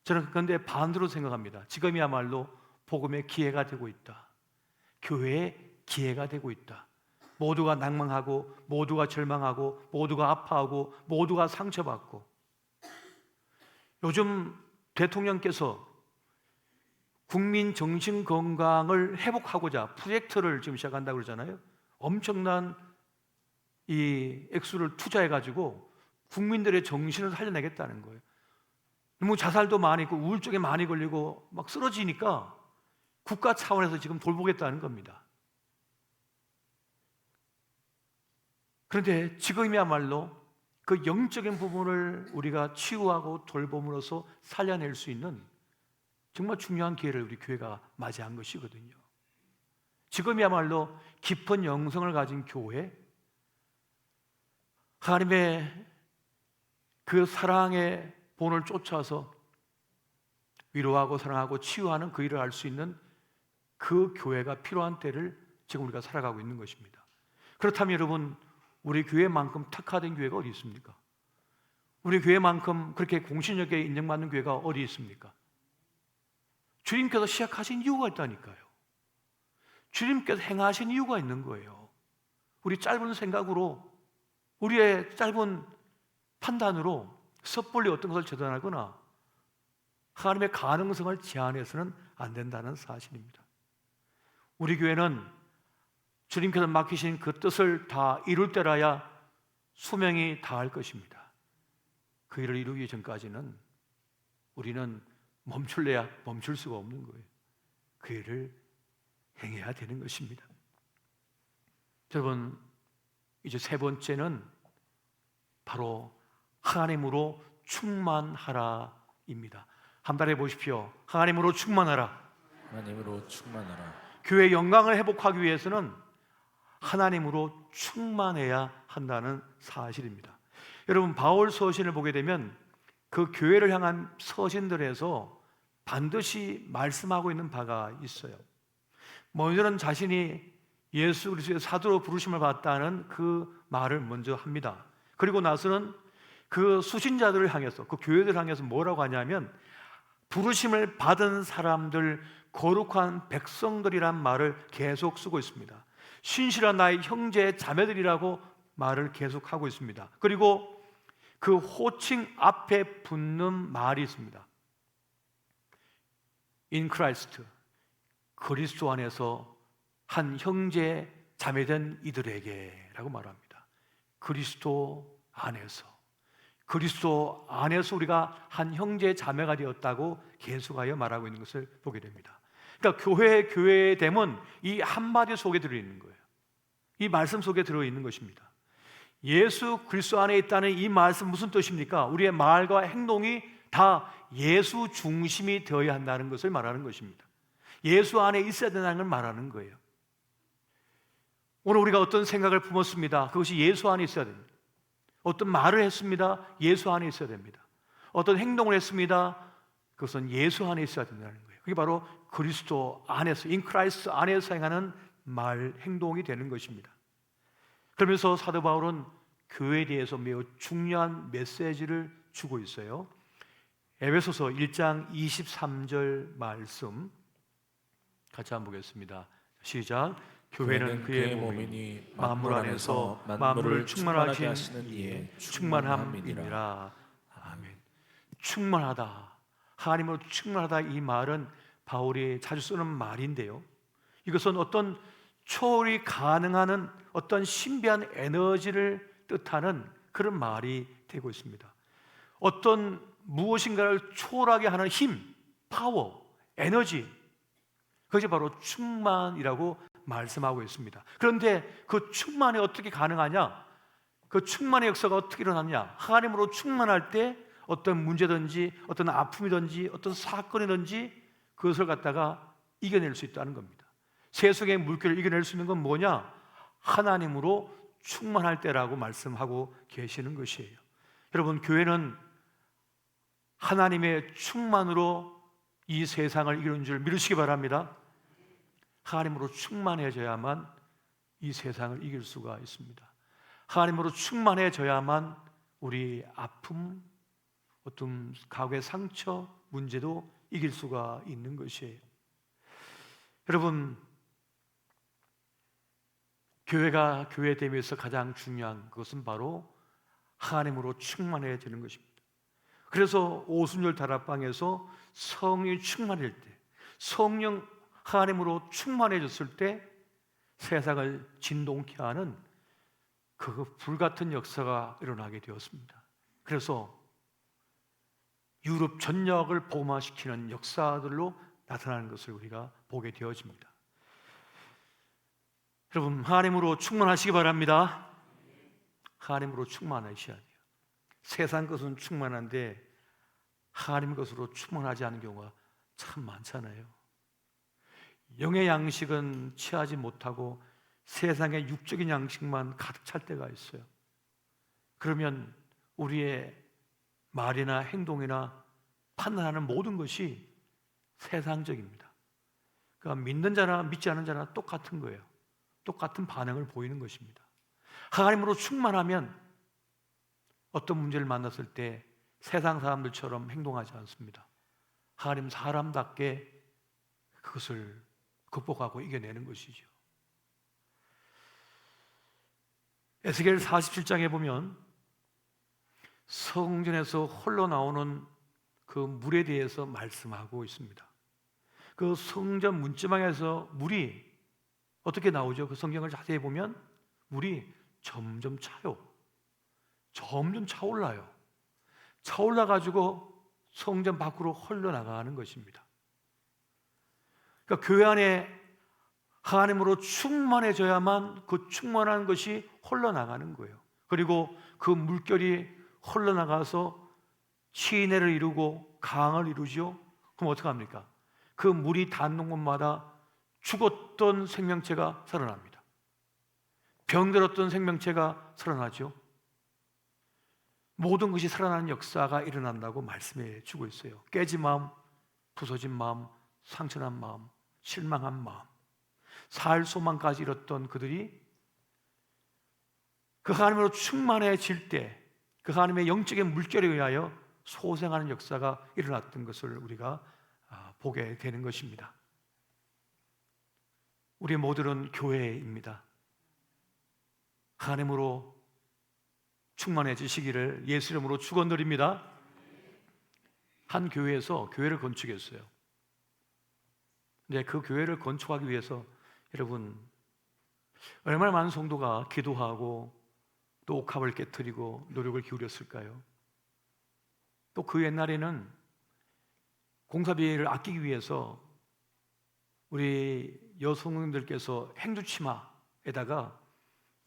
저는 그런데 반대로 생각합니다. 지금이야말로 복음의 기회가 되고 있다. 교회의 기회가 되고 있다. 모두가 낭망하고, 모두가 절망하고, 모두가 아파하고, 모두가 상처받고, 요즘 대통령께서 국민 정신 건강을 회복하고자 프로젝트를 지금 시작한다고 그러잖아요. 엄청난 이 액수를 투자해가지고 국민들의 정신을 살려내겠다는 거예요. 너무 자살도 많이 있고 우울증에 많이 걸리고 막 쓰러지니까 국가 차원에서 지금 돌보겠다는 겁니다. 그런데 지금이야말로 그 영적인 부분을 우리가 치유하고 돌봄으로써 살려낼 수 있는 정말 중요한 기회를 우리 교회가 맞이한 것이거든요. 지금이야말로 깊은 영성을 가진 교회, 하나님의 그 사랑의 본을 쫓아서 위로하고 사랑하고 치유하는 그 일을 할 수 있는 그 교회가 필요한 때를 지금 우리가 살아가고 있는 것입니다. 그렇다면 여러분, 우리 교회만큼 특화된 교회가 어디 있습니까? 우리 교회만큼 그렇게 공신력에 인정받는 교회가 어디 있습니까? 주님께서 시작하신 이유가 있다니까요. 주님께서 행하신 이유가 있는 거예요. 우리 짧은 생각으로, 우리의 짧은 판단으로 섣불리 어떤 것을 재단하거나 하나님의 가능성을 제한해서는 안 된다는 사실입니다. 우리 교회는 주님께서 맡기신 그 뜻을 다 이룰 때라야 수명이 다할 것입니다. 그 일을 이루기 전까지는 우리는 멈출래야 멈출 수가 없는 거예요. 그 일을 행해야 되는 것입니다. 여러분, 이제 세 번째는 바로 하나님으로 충만하라입니다. 한 번 해보십시오. 하나님으로 충만하라. 하나님으로 충만하라. 교회의 영광을 회복하기 위해서는 하나님으로 충만해야 한다는 사실입니다. 여러분, 바울 서신을 보게 되면 그 교회를 향한 서신들에서 반드시 말씀하고 있는 바가 있어요. 먼저는 자신이 예수 그리스도의 사도로 부르심을 받았다는 그 말을 먼저 합니다. 그리고 나서는 그 수신자들을 향해서, 그 교회들을 향해서 뭐라고 하냐면 부르심을 받은 사람들, 거룩한 백성들이란 말을 계속 쓰고 있습니다. 신실한 나의 형제 자매들이라고 말을 계속하고 있습니다. 그리고 그 호칭 앞에 붙는 말이 있습니다. In Christ, 그리스도 안에서 한 형제 자매된 이들에게 라고 말합니다. 그리스도 안에서 우리가 한 형제 자매가 되었다고 계속하여 말하고 있는 것을 보게 됩니다. 그러니까 교회의 됨은 이 한마디 속에 들어있는 거예요. 이 말씀 속에 들어있는 것입니다. 예수 그리스도 안에 있다는 이 말씀 무슨 뜻입니까? 우리의 말과 행동이 다 예수 중심이 되어야 한다는 것을 말하는 것입니다. 예수 안에 있어야 된다는 걸 말하는 거예요. 오늘 우리가 어떤 생각을 품었습니다. 그것이 예수 안에 있어야 됩니다. 어떤 말을 했습니다. 예수 안에 있어야 됩니다. 어떤 행동을 했습니다. 그것은 예수 안에 있어야 된다는 거예요. 그게 바로 그리스도 안에서, in Christ 안에서 행하는 말, 행동이 되는 것입니다. 그러면서 사도 바울은 교회에 대해서 매우 중요한 메시지를 주고 있어요. 에베소서 1장 23절 말씀 같이 한번 보겠습니다. 시작. 교회는 그의 몸이니 만물 안에서 만물을 충만하게 하시는 이의 충만함이니라. 아멘. 충만하다, 하나님으로 충만하다, 이 말은 바울이 자주 쓰는 말인데요, 이것은 어떤 초월이 가능한 어떤 신비한 에너지를 뜻하는 그런 말이 되고 있습니다. 어떤 무엇인가를 초월하게 하는 힘, 파워, 에너지, 그것이 바로 충만이라고 말씀하고 있습니다. 그런데 그 충만이 어떻게 가능하냐? 그 충만의 역사가 어떻게 일어나냐? 하나님으로 충만할 때 어떤 문제든지 어떤 아픔이든지 어떤 사건이든지 그것을 갖다가 이겨낼 수 있다는 겁니다. 세속의 물결을 이겨낼 수 있는 건 뭐냐? 하나님으로 충만할 때라고 말씀하고 계시는 것이에요. 여러분, 교회는 하나님의 충만으로 이 세상을 이기는 줄 믿으시기 바랍니다. 하나님으로 충만해져야만 이 세상을 이길 수가 있습니다. 하나님으로 충만해져야만 우리 아픔, 어떤 가구의 상처, 문제도 이길 수가 있는 것이에요. 여러분, 교회가 교회됨에 있어서 가장 중요한 것은 바로 하나님으로 충만해지는 것입니다. 그래서 오순절 다락방에서 성령이 충만할 때, 성령 하나님으로 충만해졌을 때 세상을 진동케 하는 그 불같은 역사가 일어나게 되었습니다. 그래서 유럽 전역을 복음화시키는 역사들로 나타나는 것을 우리가 보게 되어집니다. 여러분, 하나님으로 충만하시기 바랍니다. 하나님으로 충만하셔야 돼요. 세상 것은 충만한데 하나님 것으로 충만하지 않은 경우가 참 많잖아요. 영의 양식은 취하지 못하고 세상의 육적인 양식만 가득 찰 때가 있어요. 그러면 우리의 말이나 행동이나 판단하는 모든 것이 세상적입니다. 그러니까 믿는 자나 믿지 않는 자나 똑같은 거예요. 똑같은 반응을 보이는 것입니다. 하나님으로 충만하면 어떤 문제를 만났을 때 세상 사람들처럼 행동하지 않습니다. 하나님 사람답게 그것을 극복하고 이겨내는 것이죠. 에스겔 47장에 보면 성전에서 홀로 나오는 그 물에 대해서 말씀하고 있습니다. 그 성전 문지방에서 물이 어떻게 나오죠? 그 성경을 자세히 보면 물이 점점 차요. 점점 차올라요. 차올라가지고 성전 밖으로 흘러나가는 것입니다. 그러니까 교회 안에 하나님으로 충만해져야만 그 충만한 것이 흘러나가는 거예요. 그리고 그 물결이 흘러나가서 시내를 이루고 강을 이루죠. 그럼 어떡합니까? 그 물이 닿는 곳마다 죽었던 생명체가 살아납니다. 병들었던 생명체가 살아나죠. 모든 것이 살아나는 역사가 일어난다고 말씀해 주고 있어요. 깨진 마음, 부서진 마음, 상처난 마음, 실망한 마음, 살 소망까지 잃었던 그들이 그 하나님으로 충만해질 때 그 하나님의 영적인 물결에 의하여 소생하는 역사가 일어났던 것을 우리가 보게 되는 것입니다. 우리 모두는 교회입니다. 하나님으로 충만해지시기를 예수 이름으로 축원드립니다. 한 교회에서 교회를 건축했어요. 근데 그 교회를 건축하기 위해서 여러분 얼마나 많은 성도가 기도하고 또 옥합을 깨트리고 노력을 기울였을까요? 또 그 옛날에는 공사비를 아끼기 위해서 우리 여성들께서 행두치마에다가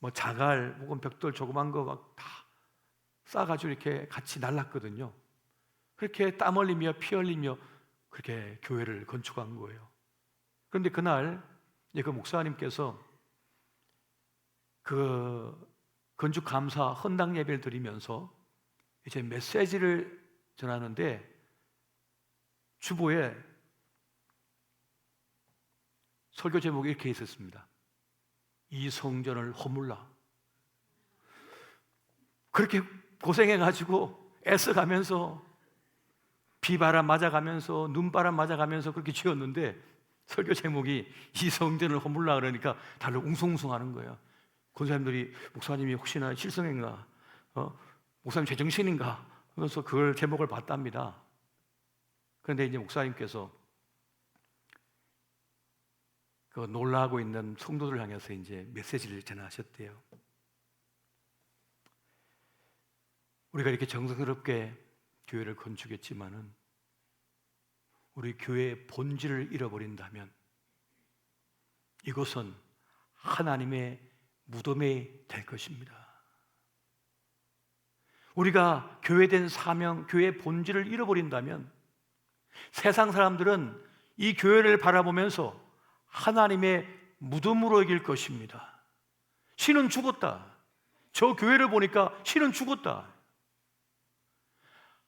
뭐 자갈 혹은 벽돌 조그만 거 막 다 싸가지고 이렇게 같이 날랐거든요. 그렇게 땀 흘리며 피 흘리며 그렇게 교회를 건축한 거예요. 그런데 그날 그 목사님께서 그 건축 감사 헌당 예배를 드리면서 이제 메시지를 전하는데 주보에 설교 제목이 이렇게 있었습니다. 이 성전을 허물라. 그렇게 고생해가지고 애써가면서 비바람 맞아가면서 눈바람 맞아가면서 그렇게 지었는데 설교 제목이 이 성전을 허물라 그러니까 다들 웅성웅성하는 거예요. 권사님들이 목사님이 혹시나 실성인가, 목사님 제정신인가 그래서 그걸 제목을 봤답니다. 그런데 이제 목사님께서 그 놀라고 있는 성도들을 향해서 이제 메시지를 전하셨대요. 우리가 이렇게 정성스럽게 교회를 건축했지만은 우리 교회의 본질을 잃어버린다면 이것은 하나님의 무덤이 될 것입니다. 우리가 교회된 사명, 교회의 본질을 잃어버린다면 세상 사람들은 이 교회를 바라보면서 하나님의 무덤으로 여길 것입니다. 신은 죽었다. 저 교회를 보니까 신은 죽었다.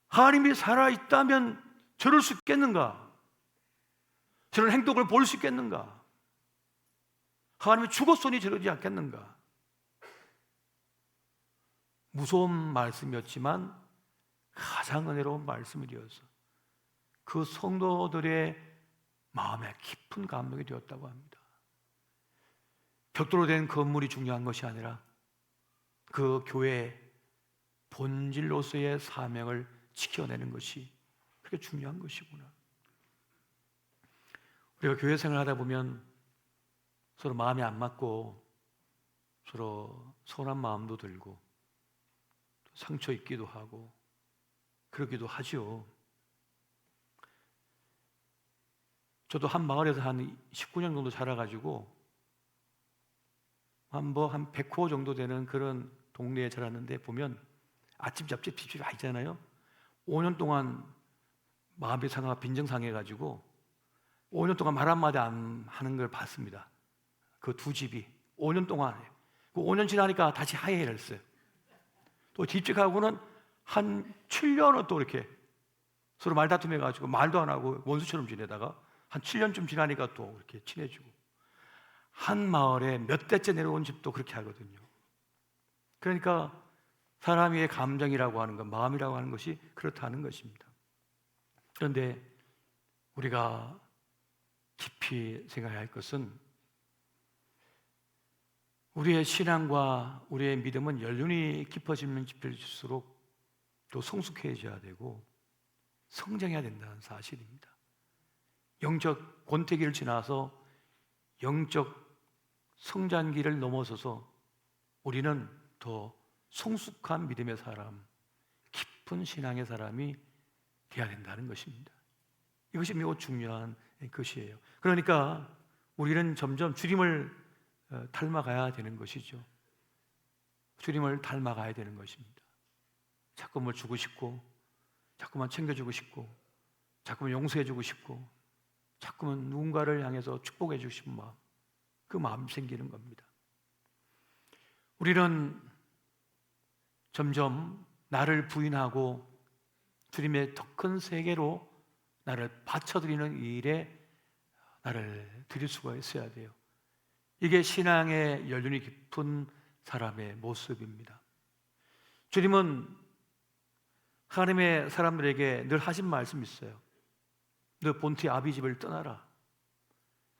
하나님이 살아있다면 저럴 수 있겠는가? 저런 행동을 볼 수 있겠는가? 하나님이 죽었으니 저러지 않겠는가? 무서운 말씀이었지만 가장 은혜로운 말씀이 되어서 그 성도들의 마음에 깊은 감동이 되었다고 합니다. 벽돌로 된 건물이 중요한 것이 아니라 그 교회의 본질로서의 사명을 지켜내는 것이 그렇게 중요한 것이구나. 우리가 교회 생활하다 보면 서로 마음이 안 맞고 서로 서운한 마음도 들고 상처 있기도 하고 그러기도 하죠. 저도 한 마을에서 한 19년 정도 살아가지고 한 100호 정도 되는 그런 동네에 자랐는데 보면 아침 잡집 집집 아니잖아요. 5년 동안 마음이 상하가 빈정상해가지고 5년 동안 말 한마디 안 하는 걸 봤습니다. 그 두 집이 5년 동안 해요. 그 5년 지나니까 다시 화해를 했어요. 또 집집하고는 한 7년은 또 이렇게 서로 말다툼해가지고 말도 안 하고 원수처럼 지내다가 한 7년쯤 지나니까 또 이렇게 친해지고 한 마을에 몇 대째 내려온 집도 그렇게 하거든요. 그러니까 사람의 감정이라고 하는 것, 마음이라고 하는 것이 그렇다는 것입니다. 그런데 우리가 깊이 생각해야 할 것은 우리의 신앙과 우리의 믿음은 연륜이 깊어지면 깊어질수록 또 성숙해져야 되고 성장해야 된다는 사실입니다. 영적 권태기를 지나서 영적 성장기를 넘어서서 우리는 더 성숙한 믿음의 사람, 깊은 신앙의 사람이 되어야 된다는 것입니다. 이것이 매우 중요한 것이에요. 그러니까 우리는 점점 주님을 닮아가야 되는 것이죠. 주님을 닮아가야 되는 것입니다. 자꾸만 주고 싶고 자꾸만 챙겨주고 싶고 자꾸만 용서해주고 싶고 자꾸만 누군가를 향해서 축복해 주신 마음, 그 마음이 생기는 겁니다. 우리는 점점 나를 부인하고 주님의 더 큰 세계로 나를 바쳐드리는 일에 나를 드릴 수가 있어야 돼요. 이게 신앙의 연륜이 깊은 사람의 모습입니다. 주님은 하나님의 사람들에게 늘 하신 말씀이 있어요. 너 본토의 아비 집을 떠나라.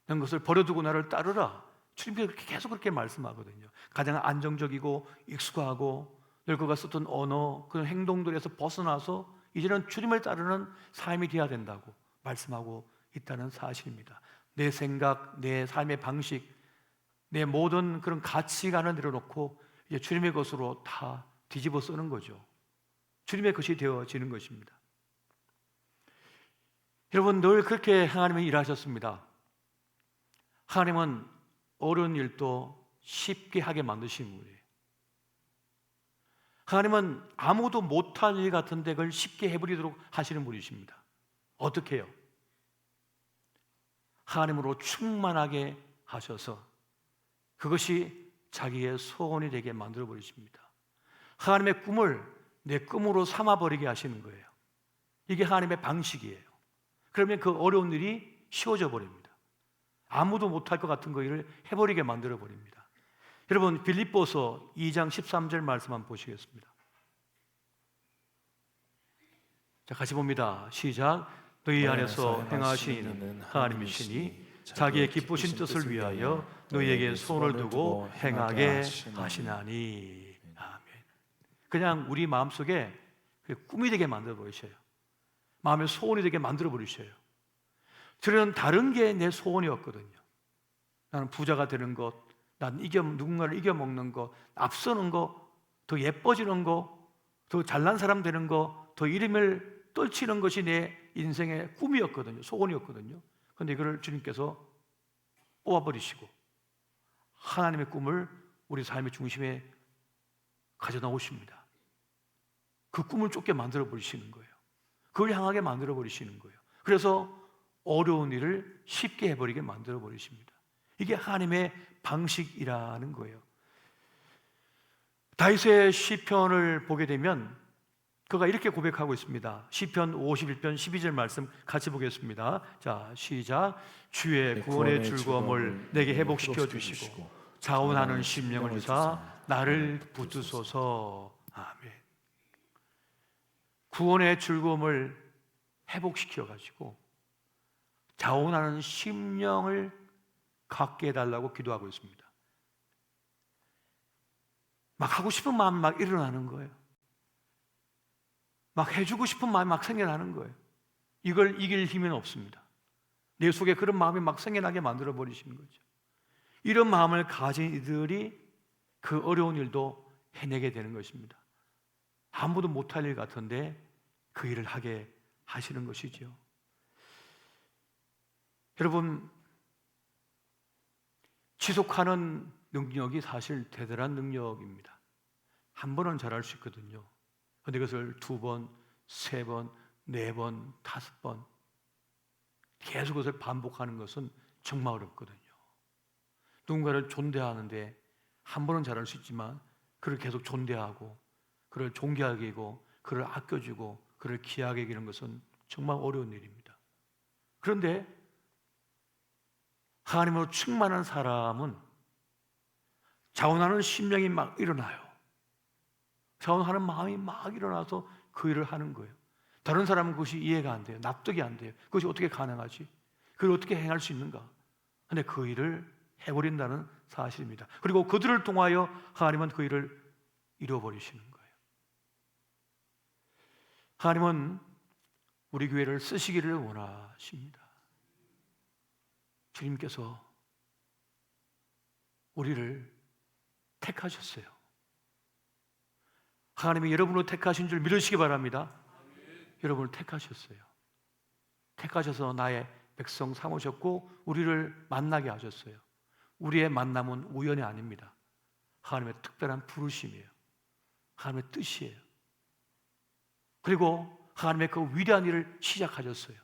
넌 것을 버려두고 나를 따르라. 주님께서 계속 그렇게 말씀하거든요. 가장 안정적이고 익숙하고 늘 그가 썼던 언어, 그런 행동들에서 벗어나서 이제는 주님을 따르는 삶이 되어야 된다고 말씀하고 있다는 사실입니다. 내 생각, 내 삶의 방식, 내 모든 그런 가치관을 내려놓고 이제 주님의 것으로 다 뒤집어 쓰는 거죠. 주님의 것이 되어지는 것입니다. 여러분, 늘 그렇게 하나님은 일하셨습니다. 하나님은 어려운 일도 쉽게 하게 만드시는 분이에요. 하나님은 아무도 못할 일 같은데 그걸 쉽게 해버리도록 하시는 분이십니다. 어떻게 해요? 하나님으로 충만하게 하셔서 그것이 자기의 소원이 되게 만들어 버리십니다. 하나님의 꿈을 내 꿈으로 삼아버리게 하시는 거예요. 이게 하나님의 방식이에요. 그러면 그 어려운 일이 쉬워져 버립니다. 아무도 못할 것 같은 거 일을 해버리게 만들어 버립니다. 여러분, 빌립보서 2장 13절 말씀 한번 보시겠습니다. 자, 같이 봅니다. 시작. 너희 안에서 행하시는 하나님이시니 자기의 기쁘신 뜻을 위하여 너희에게 손을 두고 행하게 하시나니. 아멘. 그냥 우리 마음속에 꿈이 되게 만들어 버리셔요. 마음의 소원이 되게 만들어 버리셔요. 저는 다른 게 내 소원이었거든요. 나는 부자가 되는 것, 난 누군가를 이겨먹는 것, 앞서는 것, 더 예뻐지는 것, 더 잘난 사람 되는 것, 더 이름을 떨치는 것이 내 인생의 꿈이었거든요. 소원이었거든요. 그런데 이거를 주님께서 뽑아버리시고 하나님의 꿈을 우리 삶의 중심에 가져다 오십니다. 그 꿈을 쫓게 만들어 버리시는 거예요. 그걸 향하게 만들어 버리시는 거예요. 그래서 어려운 일을 쉽게 해버리게 만들어 버리십니다. 이게 하나님의 방식이라는 거예요. 다윗의 시편을 보게 되면 그가 이렇게 고백하고 있습니다. 시편 51편 12절 말씀 같이 보겠습니다. 자, 시작. 주의 구원의 즐거움을 내게 회복시켜 주시고 자원하는 심령을 주사 나를 붙드소서. 아멘. 구원의 즐거움을 회복시켜 가지고 자원하는 심령을 갖게 해달라고 기도하고 있습니다. 막 하고 싶은 마음이 막 일어나는 거예요. 막 해주고 싶은 마음이 막 생겨나는 거예요. 이걸 이길 힘은 없습니다. 내 속에 그런 마음이 막 생겨나게 만들어 버리시는 거죠. 이런 마음을 가진 이들이 그 어려운 일도 해내게 되는 것입니다. 아무도 못할 일 같은데 그 일을 하게 하시는 것이죠. 여러분, 지속하는 능력이 사실 대단한 능력입니다. 한 번은 잘할 수 있거든요. 그런데 그것을 2번, 3번, 4번, 5번 계속 그것을 반복하는 것은 정말 어렵거든요. 누군가를 존대하는데 한 번은 잘할 수 있지만 그를 계속 존대하고 그를 존귀하게 여기고 그를 아껴주고 그를 귀하게 여기는 것은 정말 어려운 일입니다. 그런데 하나님으로 충만한 사람은 자원하는 심령이 막 일어나요. 자원하는 마음이 막 일어나서 그 일을 하는 거예요. 다른 사람은 그것이 이해가 안 돼요. 납득이 안 돼요. 그것이 어떻게 가능하지? 그걸 어떻게 행할 수 있는가? 그런데 그 일을 해버린다는 사실입니다. 그리고 그들을 통하여 하나님은 그 일을 이루어버리시는 거예요. 하나님은 우리 교회를 쓰시기를 원하십니다. 주님께서 우리를 택하셨어요. 하나님이 여러분을 택하신 줄 믿으시기 바랍니다. 여러분을 택하셨어요. 택하셔서 나의 백성 삼으셨고 우리를 만나게 하셨어요. 우리의 만남은 우연이 아닙니다. 하나님의 특별한 부르심이에요. 하나님의 뜻이에요. 그리고 하나님의 그 위대한 일을 시작하셨어요.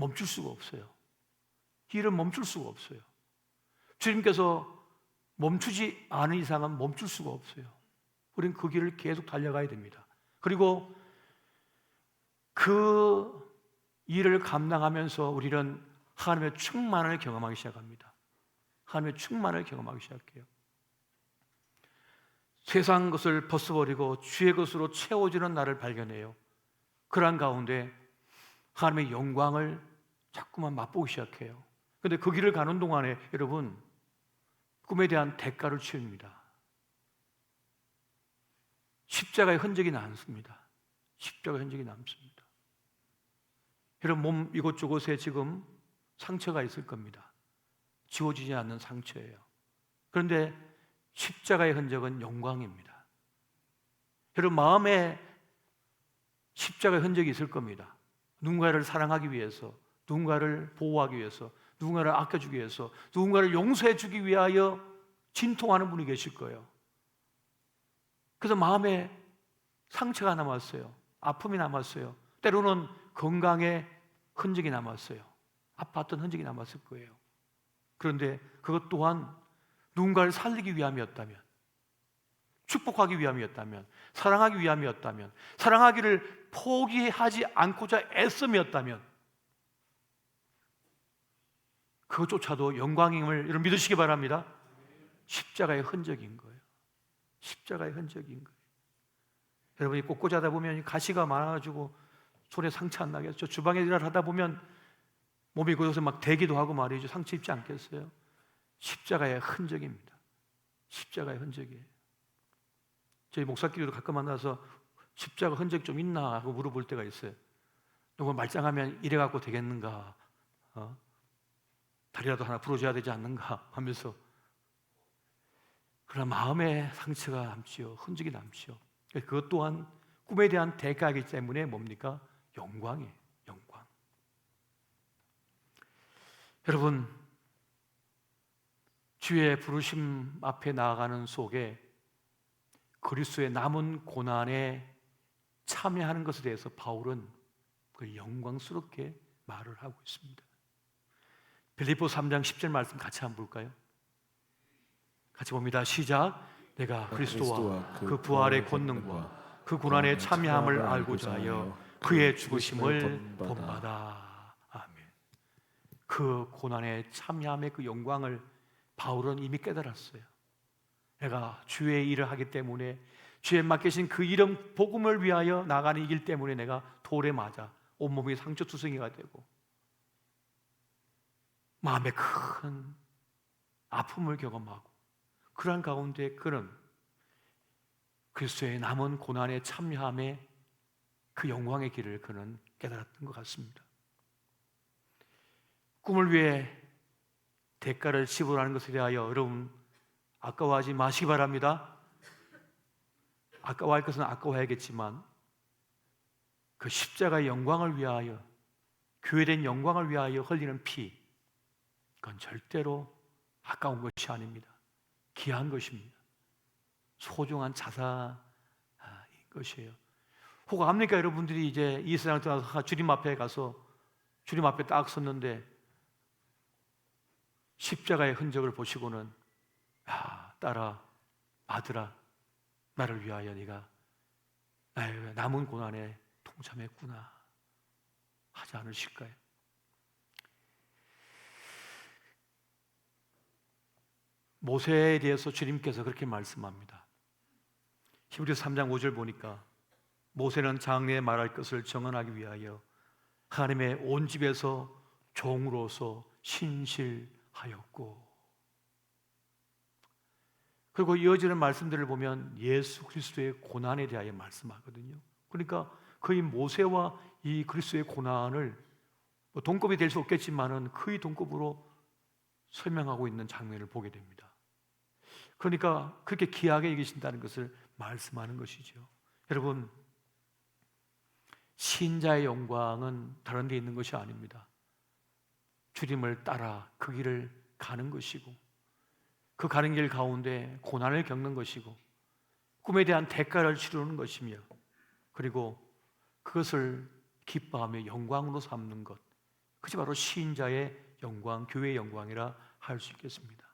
멈출 수가 없어요. 길을 멈출 수가 없어요. 주님께서 멈추지 않은 이상은 멈출 수가 없어요. 우리는 그 길을 계속 달려가야 됩니다. 그리고 그 일을 감당하면서 우리는 하나님의 충만을 경험하기 시작합니다. 하나님의 충만을 경험하기 시작해요. 세상 것을 벗어버리고 주의 것으로 채워지는 나를 발견해요. 그러한 가운데 하나님의 영광을 자꾸만 맛보기 시작해요. 그런데 그 길을 가는 동안에 여러분, 꿈에 대한 대가를 치릅니다. 십자가의 흔적이 남습니다. 십자가의 흔적이 남습니다. 여러분 몸 이곳저곳에 지금 상처가 있을 겁니다. 지워지지 않는 상처예요. 그런데 십자가의 흔적은 영광입니다. 여러분 마음에 십자가의 흔적이 있을 겁니다. 누군가를 사랑하기 위해서, 누군가를 보호하기 위해서, 누군가를 아껴주기 위해서, 누군가를 용서해 주기 위하여 진통하는 분이 계실 거예요. 그래서 마음에 상처가 남았어요. 아픔이 남았어요. 때로는 건강에 흔적이 남았어요. 아팠던 흔적이 남았을 거예요. 그런데 그것 또한 누군가를 살리기 위함이었다면, 축복하기 위함이었다면, 사랑하기 위함이었다면, 사랑하기를 포기하지 않고자 애씀이었다면 그것조차도 영광임을 여러분 믿으시기 바랍니다. 십자가의 흔적인 거예요. 십자가의 흔적인 거예요. 여러분이 꽃꽂이 하다 보면 가시가 많아가지고 손에 상처 안 나겠죠? 주방에 일을 하다 보면 몸이 굳어서 막 대기도 하고 말이죠. 상처 입지 않겠어요? 십자가의 흔적입니다. 십자가의 흔적이에요. 저희 목사끼리도 가끔 만나서 십자가 흔적 좀 있나 하고 물어볼 때가 있어요. 누구 말짱하면 이래갖고 되겠는가? 다리라도 하나 부러져야 되지 않는가? 하면서. 그러나 마음에 상처가 남지요. 흔적이 남지요. 그것 또한 꿈에 대한 대가이기 때문에 뭡니까? 영광이에요. 영광. 여러분, 주의 부르심 앞에 나아가는 속에 그리스도의 남은 고난에 참여하는 것에 대해서 바울은 그 영광스럽게 말을 하고 있습니다. 빌립보 3장 10절 말씀 같이 한번 볼까요? 같이 봅니다. 시작. 내가 그리스도와 그 부활의 권능과 그 고난에 참여함을 알고자 하여 그의 죽으심을 본받아. 아멘. 그 고난에 참여함의 그 영광을 바울은 이미 깨달았어요. 내가 주의 일을 하기 때문에, 주의 맡기신 그 이름 복음을 위하여 나가는 이 길 때문에 내가 돌에 맞아 온몸이 상처투성이가 되고 마음에 큰 아픔을 경험하고, 그러한 가운데 그는 그리스도의 남은 고난에 참여함에 그 영광의 길을 그는 깨달았던 것 같습니다. 꿈을 위해 대가를 지불하는 것에 대하여 여러분 아까워하지 마시기 바랍니다. 아까워할 것은 아까워해야겠지만 그 십자가의 영광을 위하여, 교회된 영광을 위하여 흘리는 피, 그건 절대로 아까운 것이 아닙니다. 귀한 것입니다. 소중한 자산인 것이에요. 혹 압니까? 여러분들이 이제 이 세상을 떠나서 주님 앞에 가서 주님 앞에 딱 섰는데 십자가의 흔적을 보시고는 딸아, 아들아, 나를 위하여 네가 나의 남은 고난에 동참했구나 하지 않으실까요? 모세에 대해서 주님께서 그렇게 말씀합니다. 히브리서 3장 5절 보니까 모세는 장래에 말할 것을 정언하기 위하여 하나님의 온 집에서 종으로서 신실하였고, 그리고 이어지는 말씀들을 보면 예수 그리스도의 고난에 대하여 말씀하거든요. 그러니까 그의 모세와 이 그리스도의 고난을 동급이 될 수 없겠지만은 그의 동급으로 설명하고 있는 장면을 보게 됩니다. 그러니까 그렇게 귀하게 여기신다는 것을 말씀하는 것이죠. 여러분, 신자의 영광은 다른 데 있는 것이 아닙니다. 주님을 따라 그 길을 가는 것이고, 그 가는 길 가운데 고난을 겪는 것이고, 꿈에 대한 대가를 치르는 것이며, 그리고 그것을 기뻐하며 영광으로 삼는 것, 그것이 바로 신자의 영광, 교회의 영광이라 할 수 있겠습니다.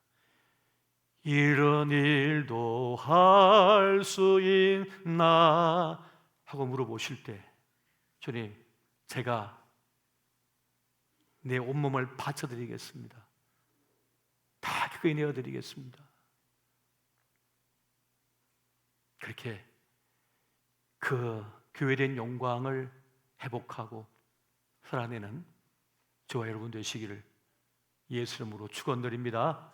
이런 일도 할 수 있나 하고 물어보실 때, 주님, 제가 내 온몸을 바쳐드리겠습니다. 다 기꺼이 내어드리겠습니다. 그렇게 그 교회된 영광을 회복하고 살아내는 저와 여러분 되시기를 예수 이름으로 축원드립니다.